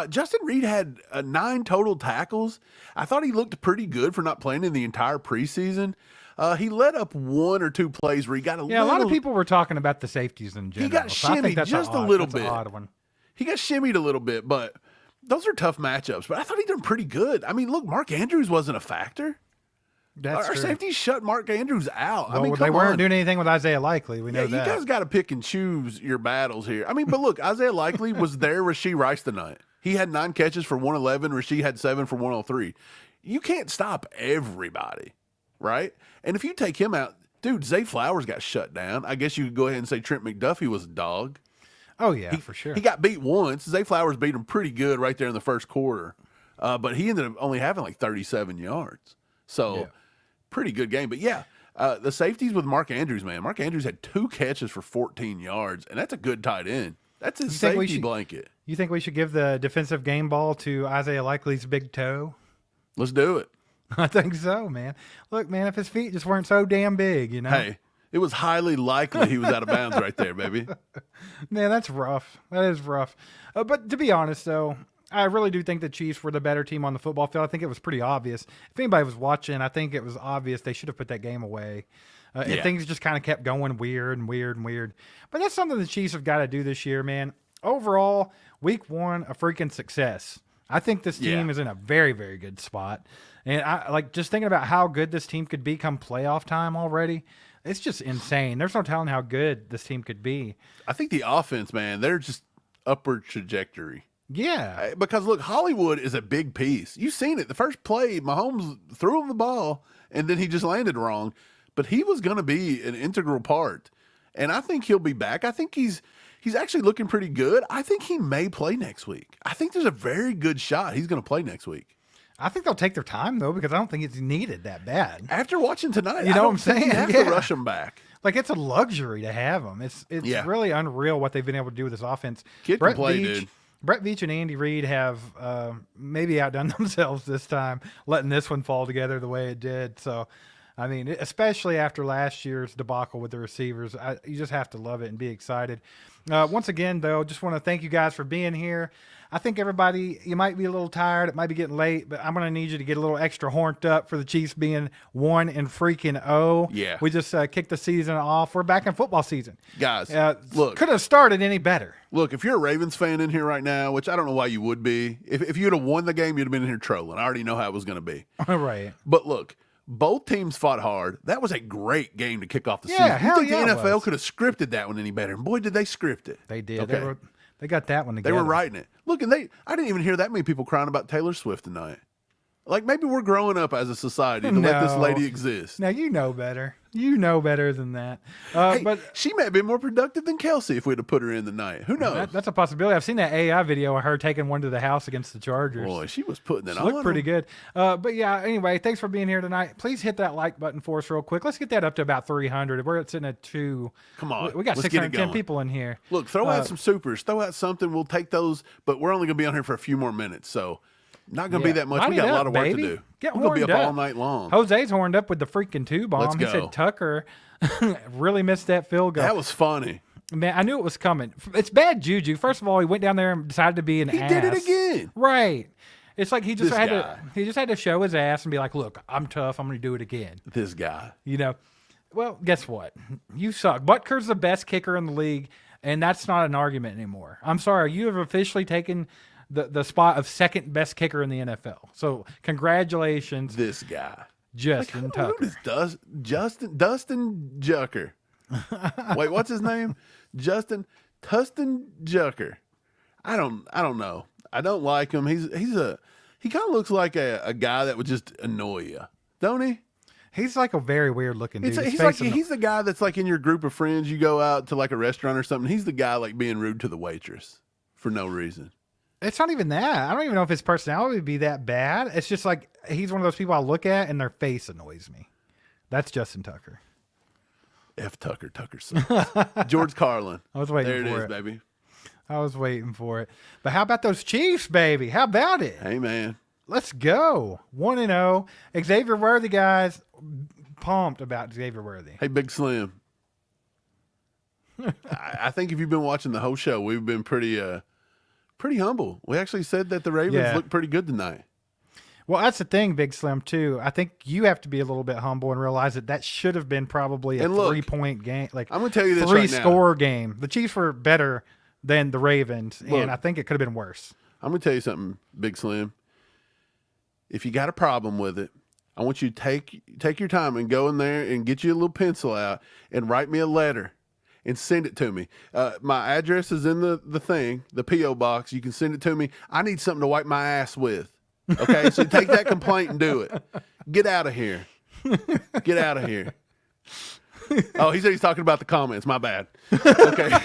Justin Reed had 9 total tackles. I thought he looked pretty good for not playing in the entire preseason. He let up 1 or 2 plays where he got a little. A lot of people were talking about the safeties in general. He got shimmied just a little bit. Odd one. He got shimmied a little bit, but those are tough matchups. But I thought he done pretty good. I mean, look, Mark Andrews wasn't a factor. Our safeties shut Mark Andrews out. Well, I mean, they weren't doing anything with Isaiah Likely. We know that. You guys got to pick and choose your battles here. I mean, but look, Isaiah Likely was there. Rashee Rice tonight. He had 9 catches for 111. Rashee had 7 for 103. You can't stop everybody, right? And if you take him out, dude, Zay Flowers got shut down. I guess you could go ahead and say Trent McDuffie was a dog. Oh, yeah, for sure. He got beat once. Zay Flowers beat him pretty good right there in the first quarter. But he ended up only having like 37 yards. So pretty good game. But, the safeties with Mark Andrews, man. Mark Andrews had 2 catches for 14 yards, and that's a good tight end. That's his safety blanket. You think we should give the defensive game ball to Isaiah Likely's big toe? Let's do it. I think so, man. Look, man, if his feet just weren't so damn big, you know. Hey, it was highly likely he was out of bounds right there, baby. Man, that's rough. That is rough. But to be honest, though, I really do think the Chiefs were the better team on the football field. I think it was pretty obvious. If anybody was watching, I think it was obvious they should have put that game away. And things just kind of kept going weird. But that's something the Chiefs have got to do this year, man. Overall, week 1, a freaking success. I think this team is in a very, very good spot. And I like just thinking about how good this team could be come playoff time already. It's just insane. There's no telling how good this team could be. I think the offense, man, they're just upward trajectory. Yeah. Because, look, Hollywood is a big piece. You've seen it. The first play, Mahomes threw him the ball, and then he just landed wrong. But he was going to be an integral part. And I think he'll be back. I think he's actually looking pretty good. I think he may play next week. I think there's a very good shot he's going to play next week. I think they'll take their time, though, because I don't think it's needed that bad. After watching tonight, you know what I'm saying? You have to rush him back. Like, it's a luxury to have him. It's really unreal what they've been able to do with this offense. Kid can play, dude. Brett Veach and Andy Reid have maybe outdone themselves this time, letting this one fall together the way it did. So, I mean, especially after last year's debacle with the receivers, you just have to love it and be excited. Once again, though, just want to thank you guys for being here. I think everybody, you might be a little tired. It might be getting late, but I'm going to need you to get a little extra horned up for the Chiefs being 1-0. Yeah. We just kicked the season off. We're back in football season. Guys, look. Couldn't have started any better. Look, if you're a Ravens fan in here right now, which I don't know why you would be, if you'd have won the game, you'd have been in here trolling. I already know how it was going to be. Right. But look. Both teams fought hard. That was a great game to kick off the season. Hell you think the NFL could have scripted that one any better? And boy, did they script it. They did. Okay. They got that one together. They were writing it. Look, and I didn't even hear that many people crying about Taylor Swift tonight. Like, maybe we're growing up as a society to let this lady exist. Now, you know better. You know better than that. But she may have been more productive than Kelsey if we'd have put her in the night. Who knows? That's a possibility. I've seen that AI video of her taking one to the house against the Chargers. Boy, she was putting it on. Looked pretty good. But yeah, anyway, thanks for being here tonight. Please hit that like button for us real quick. Let's get that up to about 300. We're sitting at 2. Come on. We got 610 people in here. Look, throw out some supers. Throw out something. We'll take those, but we're only going to be on here for a few more minutes. So not going to be that much. We got a lot of work to do. We're going to be up all night long. Jose's horned up with the freaking 2 bomb. Let's go. He said Tucker really missed that field goal. That was funny. Man, I knew it was coming. It's bad juju. First of all, he went down there and decided to be an ass. He did it again. Right. It's like he just had to show his ass and be like, look, I'm tough. I'm going to do it again. This guy. You know, well, guess what? You suck. Butker's the best kicker in the league, and that's not an argument anymore. I'm sorry. You have officially taken the spot of second best kicker in the NFL. So congratulations. This guy. Justin Tucker. Who is Dustin Jucker. Wait, what's his name? Tustin Jucker. I don't know. I don't like him. He kind of looks like a guy that would just annoy you, don't he? He's like a very weird looking dude. He's the guy that's like in your group of friends. You go out to like a restaurant or something. He's the guy like being rude to the waitress for no reason. It's not even that. I don't even know if his personality would be that bad. It's just like he's one of those people I look at and their face annoys me. That's Justin Tucker. F. Tucker. Tucker sucks. George Carlin. I was waiting there for it it. is, baby. I was waiting for it. But how about those Chiefs, baby? How about it? Hey, man. Let's go. 1-0. Xavier Worthy, guys. Pumped about Xavier Worthy. Hey, Big Slim. I think if you've been watching the whole show, we've been pretty humble. We actually said that the Ravens look pretty good tonight. Well, that's the thing, Big Slim, too. I think you have to be a little bit humble and realize that should have been probably a 3-point game. Like, I'm going to tell you this right now. 3-score game. The Chiefs were better than the Ravens, and I think it could have been worse. I'm going to tell you something, Big Slim. If you got a problem with it, I want you to take your time and go in there and get you a little pencil out and write me a letter and send it to me. My address is in the thing, the P.O. box. You can send it to me. I need something to wipe my ass with. Okay, so take that complaint and do it. Get out of here. Get out of here. Oh, he said he's talking about the comments. My bad. Okay.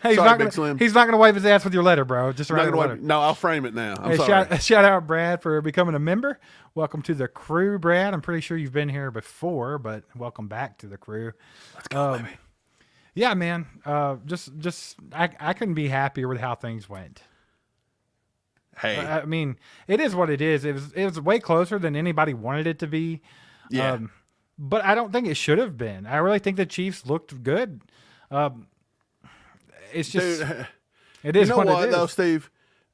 Hey, Sorry, Big Slim. He's not going to wipe his ass with your letter, bro. Just write a letter. No, I'll frame it now. I'm hey, sorry. Shout out, Brad, for becoming a member. Welcome to the crew, Brad. I'm pretty sure you've been here before, but welcome back to the crew. Let's go, baby. Yeah, man. I couldn't be happier with how things went. Hey, I mean, it is what it is. It was way closer than anybody wanted it to be. Yeah. But I don't think it should have been. I really think the Chiefs looked good. It's just, dude, it is what it is. Though, Steve?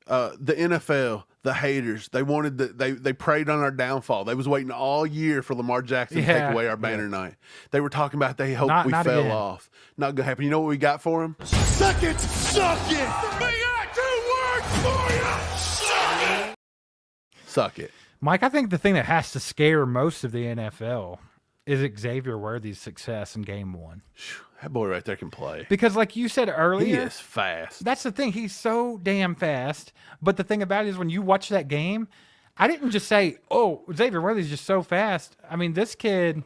The NFL, the haters, they wanted they preyed on our downfall. They was waiting all year for Lamar Jackson to take away our banner night. They were talking about they hoped we fell again. off. Not gonna happen. You know what we got for him? Suck it, suck it. We got 2 words for you. Suck it. Suck it. Mike, I think the thing that has to scare most of the NFL is Xavier Worthy's success in game 1. That boy right there can play. Because like you said earlier, he is fast. That's the thing. He's so damn fast. But the thing about it is when you watch that game, I didn't just say, oh, Xavier Worthy's just so fast. I mean, this kid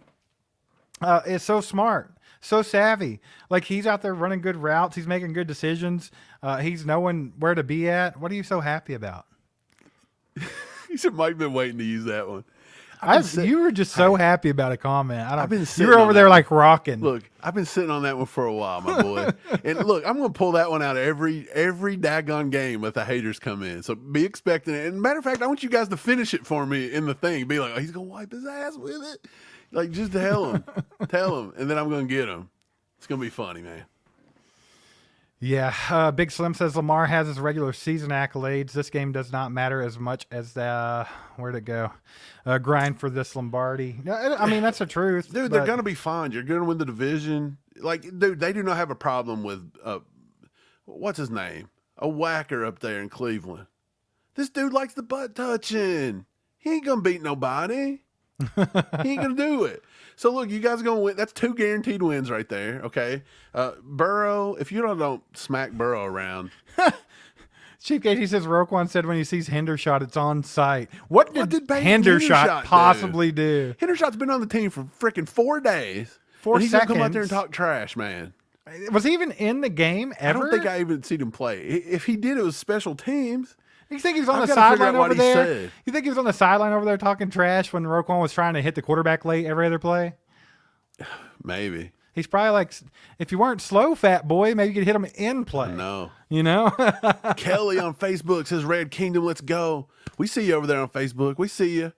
is so smart, so savvy. Like, he's out there running good routes. He's making good decisions. He's knowing where to be at. What are you so happy about? He said Mike been waiting to use that one. You were just so happy about a comment. I've been you were over there like rocking. Look, I've been sitting on that one for a while, my boy. And look, I'm going to pull that one out every daggone game if the haters come in. So be expecting it. And matter of fact, I want you guys to finish it for me in the thing. Be like, oh, he's going to wipe his ass with it. Like, just tell him. Tell him. And then I'm going to get him. It's going to be funny, man. Yeah, Big Slim says Lamar has his regular season accolades. This game does not matter as much as where'd it go? Grind for this Lombardi. I mean, that's the truth. Dude, they're going to be fine. You're going to win the division. Like, dude, they do not have a problem with, what's his name? A whacker up there in Cleveland. This dude likes the butt touching. He ain't going to beat nobody. He ain't going to do it. So, look, you guys are going to win. That's 2 guaranteed wins right there, okay? Burrow, if you don't smack Burrow around. Chief Casey says Roquan said when he sees Hendershot, it's on site. What did Hendershot possibly do? Hendershot's been on the team for freaking 4 days. 4 he's seconds. He's going to come out there and talk trash, man. Was he even in the game ever? I don't think I even seen him play. If he did, it was special teams. You think he was on the sideline over there? You think he was on the sideline over there talking trash when Roquan was trying to hit the quarterback late every other play? Maybe. He's probably like, if you weren't slow, fat boy, maybe you could hit him in play. No. You know? Kelly on Facebook says, Red Kingdom, let's go. We see you over there on Facebook. We see you.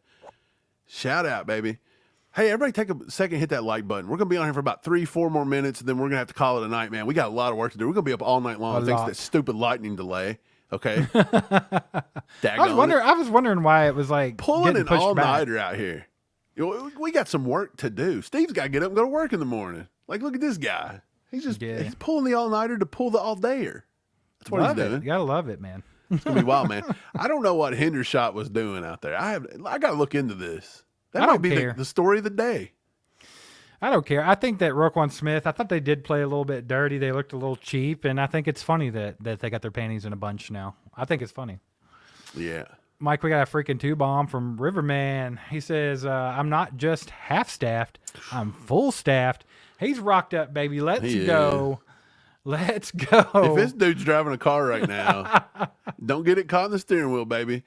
Shout out, baby. Hey, everybody take a second, hit that like button. We're going to be on here for about 3-4 more minutes, and then we're going to have to call it a night, man. We got a lot of work to do. We're going to be up all night long thanks to that stupid lightning delay. Okay. I was wondering why it was like pulling an all-nighter back out here. We got some work to do. Steve's got to get up and go to work in the morning. Like, look at this guy. He's pulling the all-nighter to pull the all-dayer. That's what he's doing. You gotta love it, man. It's gonna be wild, man. I don't know what Hendershot was doing out there. I got to look into this. That might be the story of the day. I don't care. I think that Roquan Smith, I thought they did play a little bit dirty. They looked a little cheap, and I think it's funny that they got their panties in a bunch now. I think it's funny. Yeah. Mike, we got a freaking 2-bomb from Riverman. He says, I'm not just half-staffed. I'm full-staffed. He's rocked up, baby. Let's go. Let's go. If this dude's driving a car right now, don't get it caught in the steering wheel, baby.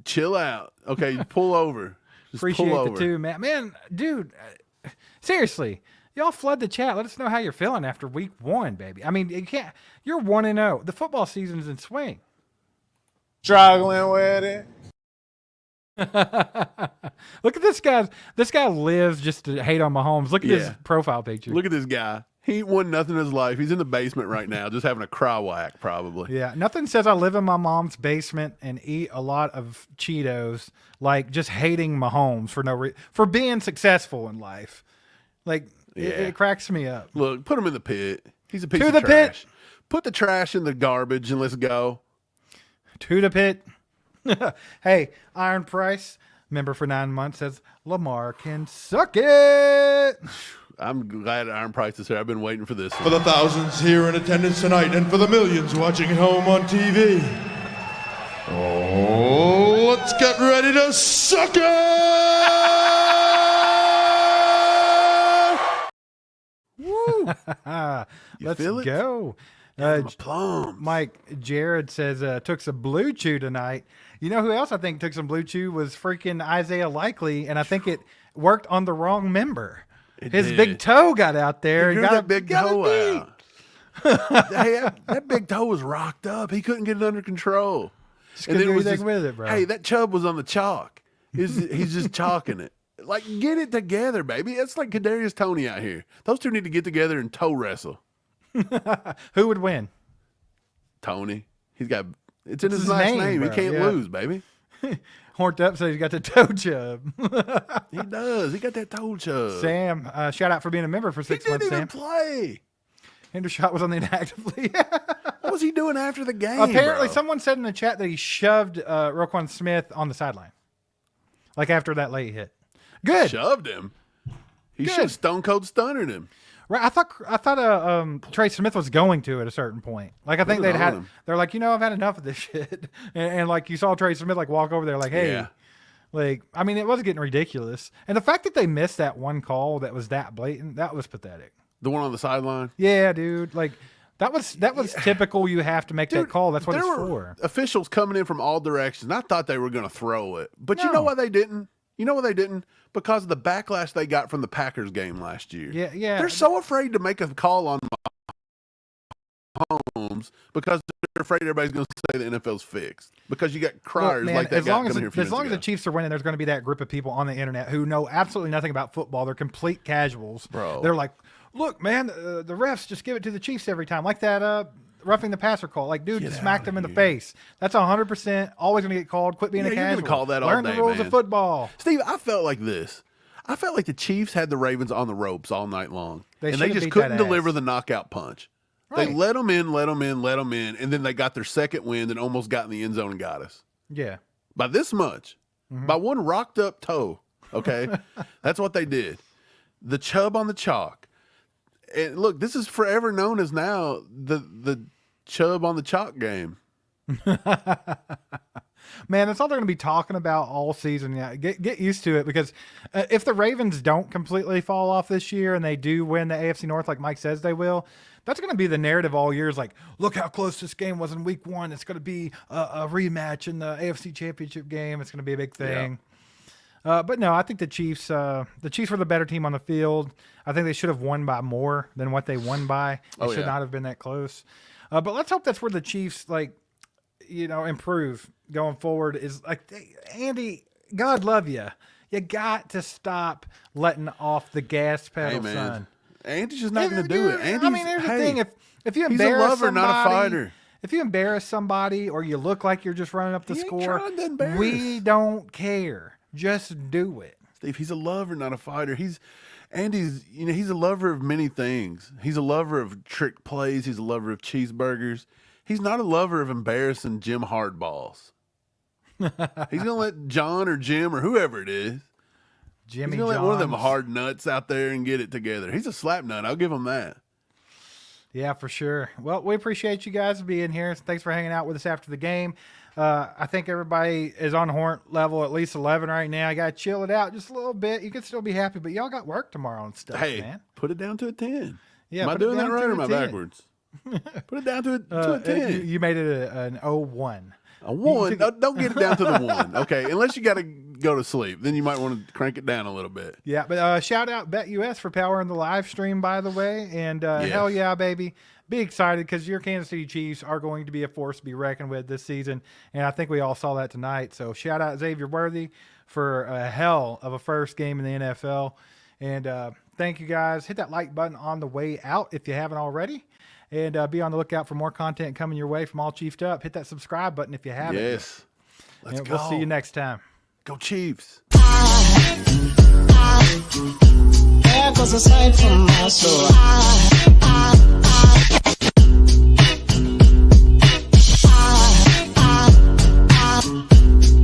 Chill out. Okay, pull over. Just Appreciate pull the over. 2, man. Man, dude, seriously, y'all flood the chat. Let us know how you're feeling after week 1, baby. I mean, you're 1-0. The football season's in swing. Struggling with it. Look at this guy. This guy lives just to hate on Mahomes. Look at his profile picture. Look at this guy. He ain't won nothing in his life. He's in the basement right now, just having a cry whack, probably. Yeah, nothing says I live in my mom's basement and eat a lot of Cheetos like just hating Mahomes for no reason, for being successful in life. Like, it cracks me up. Look, put him in the pit. He's a piece To of the trash. pit. Put the trash in the garbage and let's go. To the pit. Hey, Iron Price, member for 9 months, says Lamar can suck it. I'm glad Iron Price is here. I've been waiting for this. For the thousands here in attendance tonight and for the millions watching at home on TV. Oh, let's get ready to suck it! Woo! Let's feel it? go. Plums. Mike Jared says took some Blue Chew tonight. You know who else I think took some Blue Chew was freaking Isaiah Likely, and I think it worked on the wrong member. His did. big toe got out there. He and grew got that big toe out. Hey, that big toe was rocked up. He couldn't get it under control. Couldn't do anything with it, bro. Hey, that chub was on the chalk. He's just chalking it. Like, get it together, baby. It's like Kadarius Toney out here. Those two need to get together and toe wrestle. Who would win? Tony. It's in his his last name, name. bro. He can't Yeah. lose, baby. Horned up says he's got the toe chub. He does. He got that toe chub. Sam, shout out for being a member for He 6 didn't months, even Sam. play. Hendershot was on the inactively. What was he doing after the game? Apparently, bro? someone said in the chat that he shoved Roquan Smith on the sideline, like after that late hit. Good, shoved him. He Good. should have stone cold stunnered him. right? I thought Trey Smith was going to at a certain point. Like I think Put it on him. they're like, I've had enough of this shit, and like you saw Trey Smith like walk over there, like, hey. Yeah. Like, I mean, it was getting ridiculous. And the fact that they missed that one call that was that blatant, that was pathetic. The one on the sideline. Yeah, dude. Like, that was typical. You have to make that call. That's what there it's were for. Officials coming in from all directions. I thought they were going to throw it. But you No. know why they didn't? You know why they didn't? Because of the backlash they got from the Packers game last year. Yeah. They're so afraid to make a call on Mahomes because they're afraid everybody's going to say the NFL's fixed. Because you got criers Look, man, like that as guy long as coming here a few as long as minutes the Chiefs are winning, there's going to be that group of people on the internet who know absolutely nothing about football. They're complete casuals. Bro. They're like, look, man, the refs just give it to the Chiefs every time, like that roughing the passer call. Like, dude, Get you smacked outta him in the here. face. That's 100% always going to get called. Quit being Yeah, a you're gonna casual. call that all Learn day, the rules man. of football. Steve, I felt like this. I felt like the Chiefs had the Ravens on the ropes all night long. They and they should've just beat couldn't that deliver ass. the knockout punch. Right. They let them in, and then they got their second win and almost got in the end zone and got us. Yeah. By this much. Mm-hmm. By one rocked up toe. Okay? That's what they did. The chub on the chalk. And look, this is forever known as now the chub on the chalk game. Man, that's all they're going to be talking about all season. Yeah, get used to it because if the Ravens don't completely fall off this year and they do win the AFC North like Mike says they will, that's going to be the narrative all year. Is like, look how close this game was in Week 1. It's going to be a rematch in the AFC Championship game. It's going to be a big thing. But no, I think the Chiefs were the better team on the field. I think they should have won by more than what they won by. It should not have been that close. But let's hope that's where the Chiefs improve going forward. Is like, Andy, God love you. You got to stop letting off the gas pedal, Hey, man. son. Andy's just not going to do it. Andy's, I mean, here's the thing: if you he's a embarrass lover, somebody, not a fighter. if you embarrass somebody or you look like you're just running up the He ain't score, trying to embarrass. we don't care. Just do it. Steve, he's a lover, not a fighter. Andy's a lover of many things. He's a lover of trick plays. He's a lover of cheeseburgers. He's not a lover of embarrassing Jim hardballs. He's gonna let John or Jim or whoever it is. Jimmy He's gonna let one of them John's. hard nuts out there and get it together. He's a slap nut. I'll give him that. Yeah, for sure. Well, we appreciate you guys being here. Thanks for hanging out with us after the game. I think everybody is on horn level at least 11 right now. I got to chill it out just a little bit. You can still be happy, but y'all got work tomorrow and stuff, Hey, man. put it down to a 10. Yeah, am I put it doing that down right to or a am I 10. backwards? Put it down to a 10. You made it an 0-1. A 1. Don't get it down to the 1. Okay, unless you got to go to sleep. Then you might want to crank it down a little bit. Yeah, but shout out BetUS for powering the live stream, by the way. And hell yeah, baby. Be excited because your Kansas City Chiefs are going to be a force to be reckoned with this season. And I think we all saw that tonight. So shout out Xavier Worthy for a hell of a first game in the NFL. And thank you guys. Hit that like button on the way out if you haven't already. And be on the lookout for more content coming your way from All Chiefed Up. Hit that subscribe button if you haven't. Yes. Let's go. We'll see you next time. Go Chiefs. There goes a sight from my soul.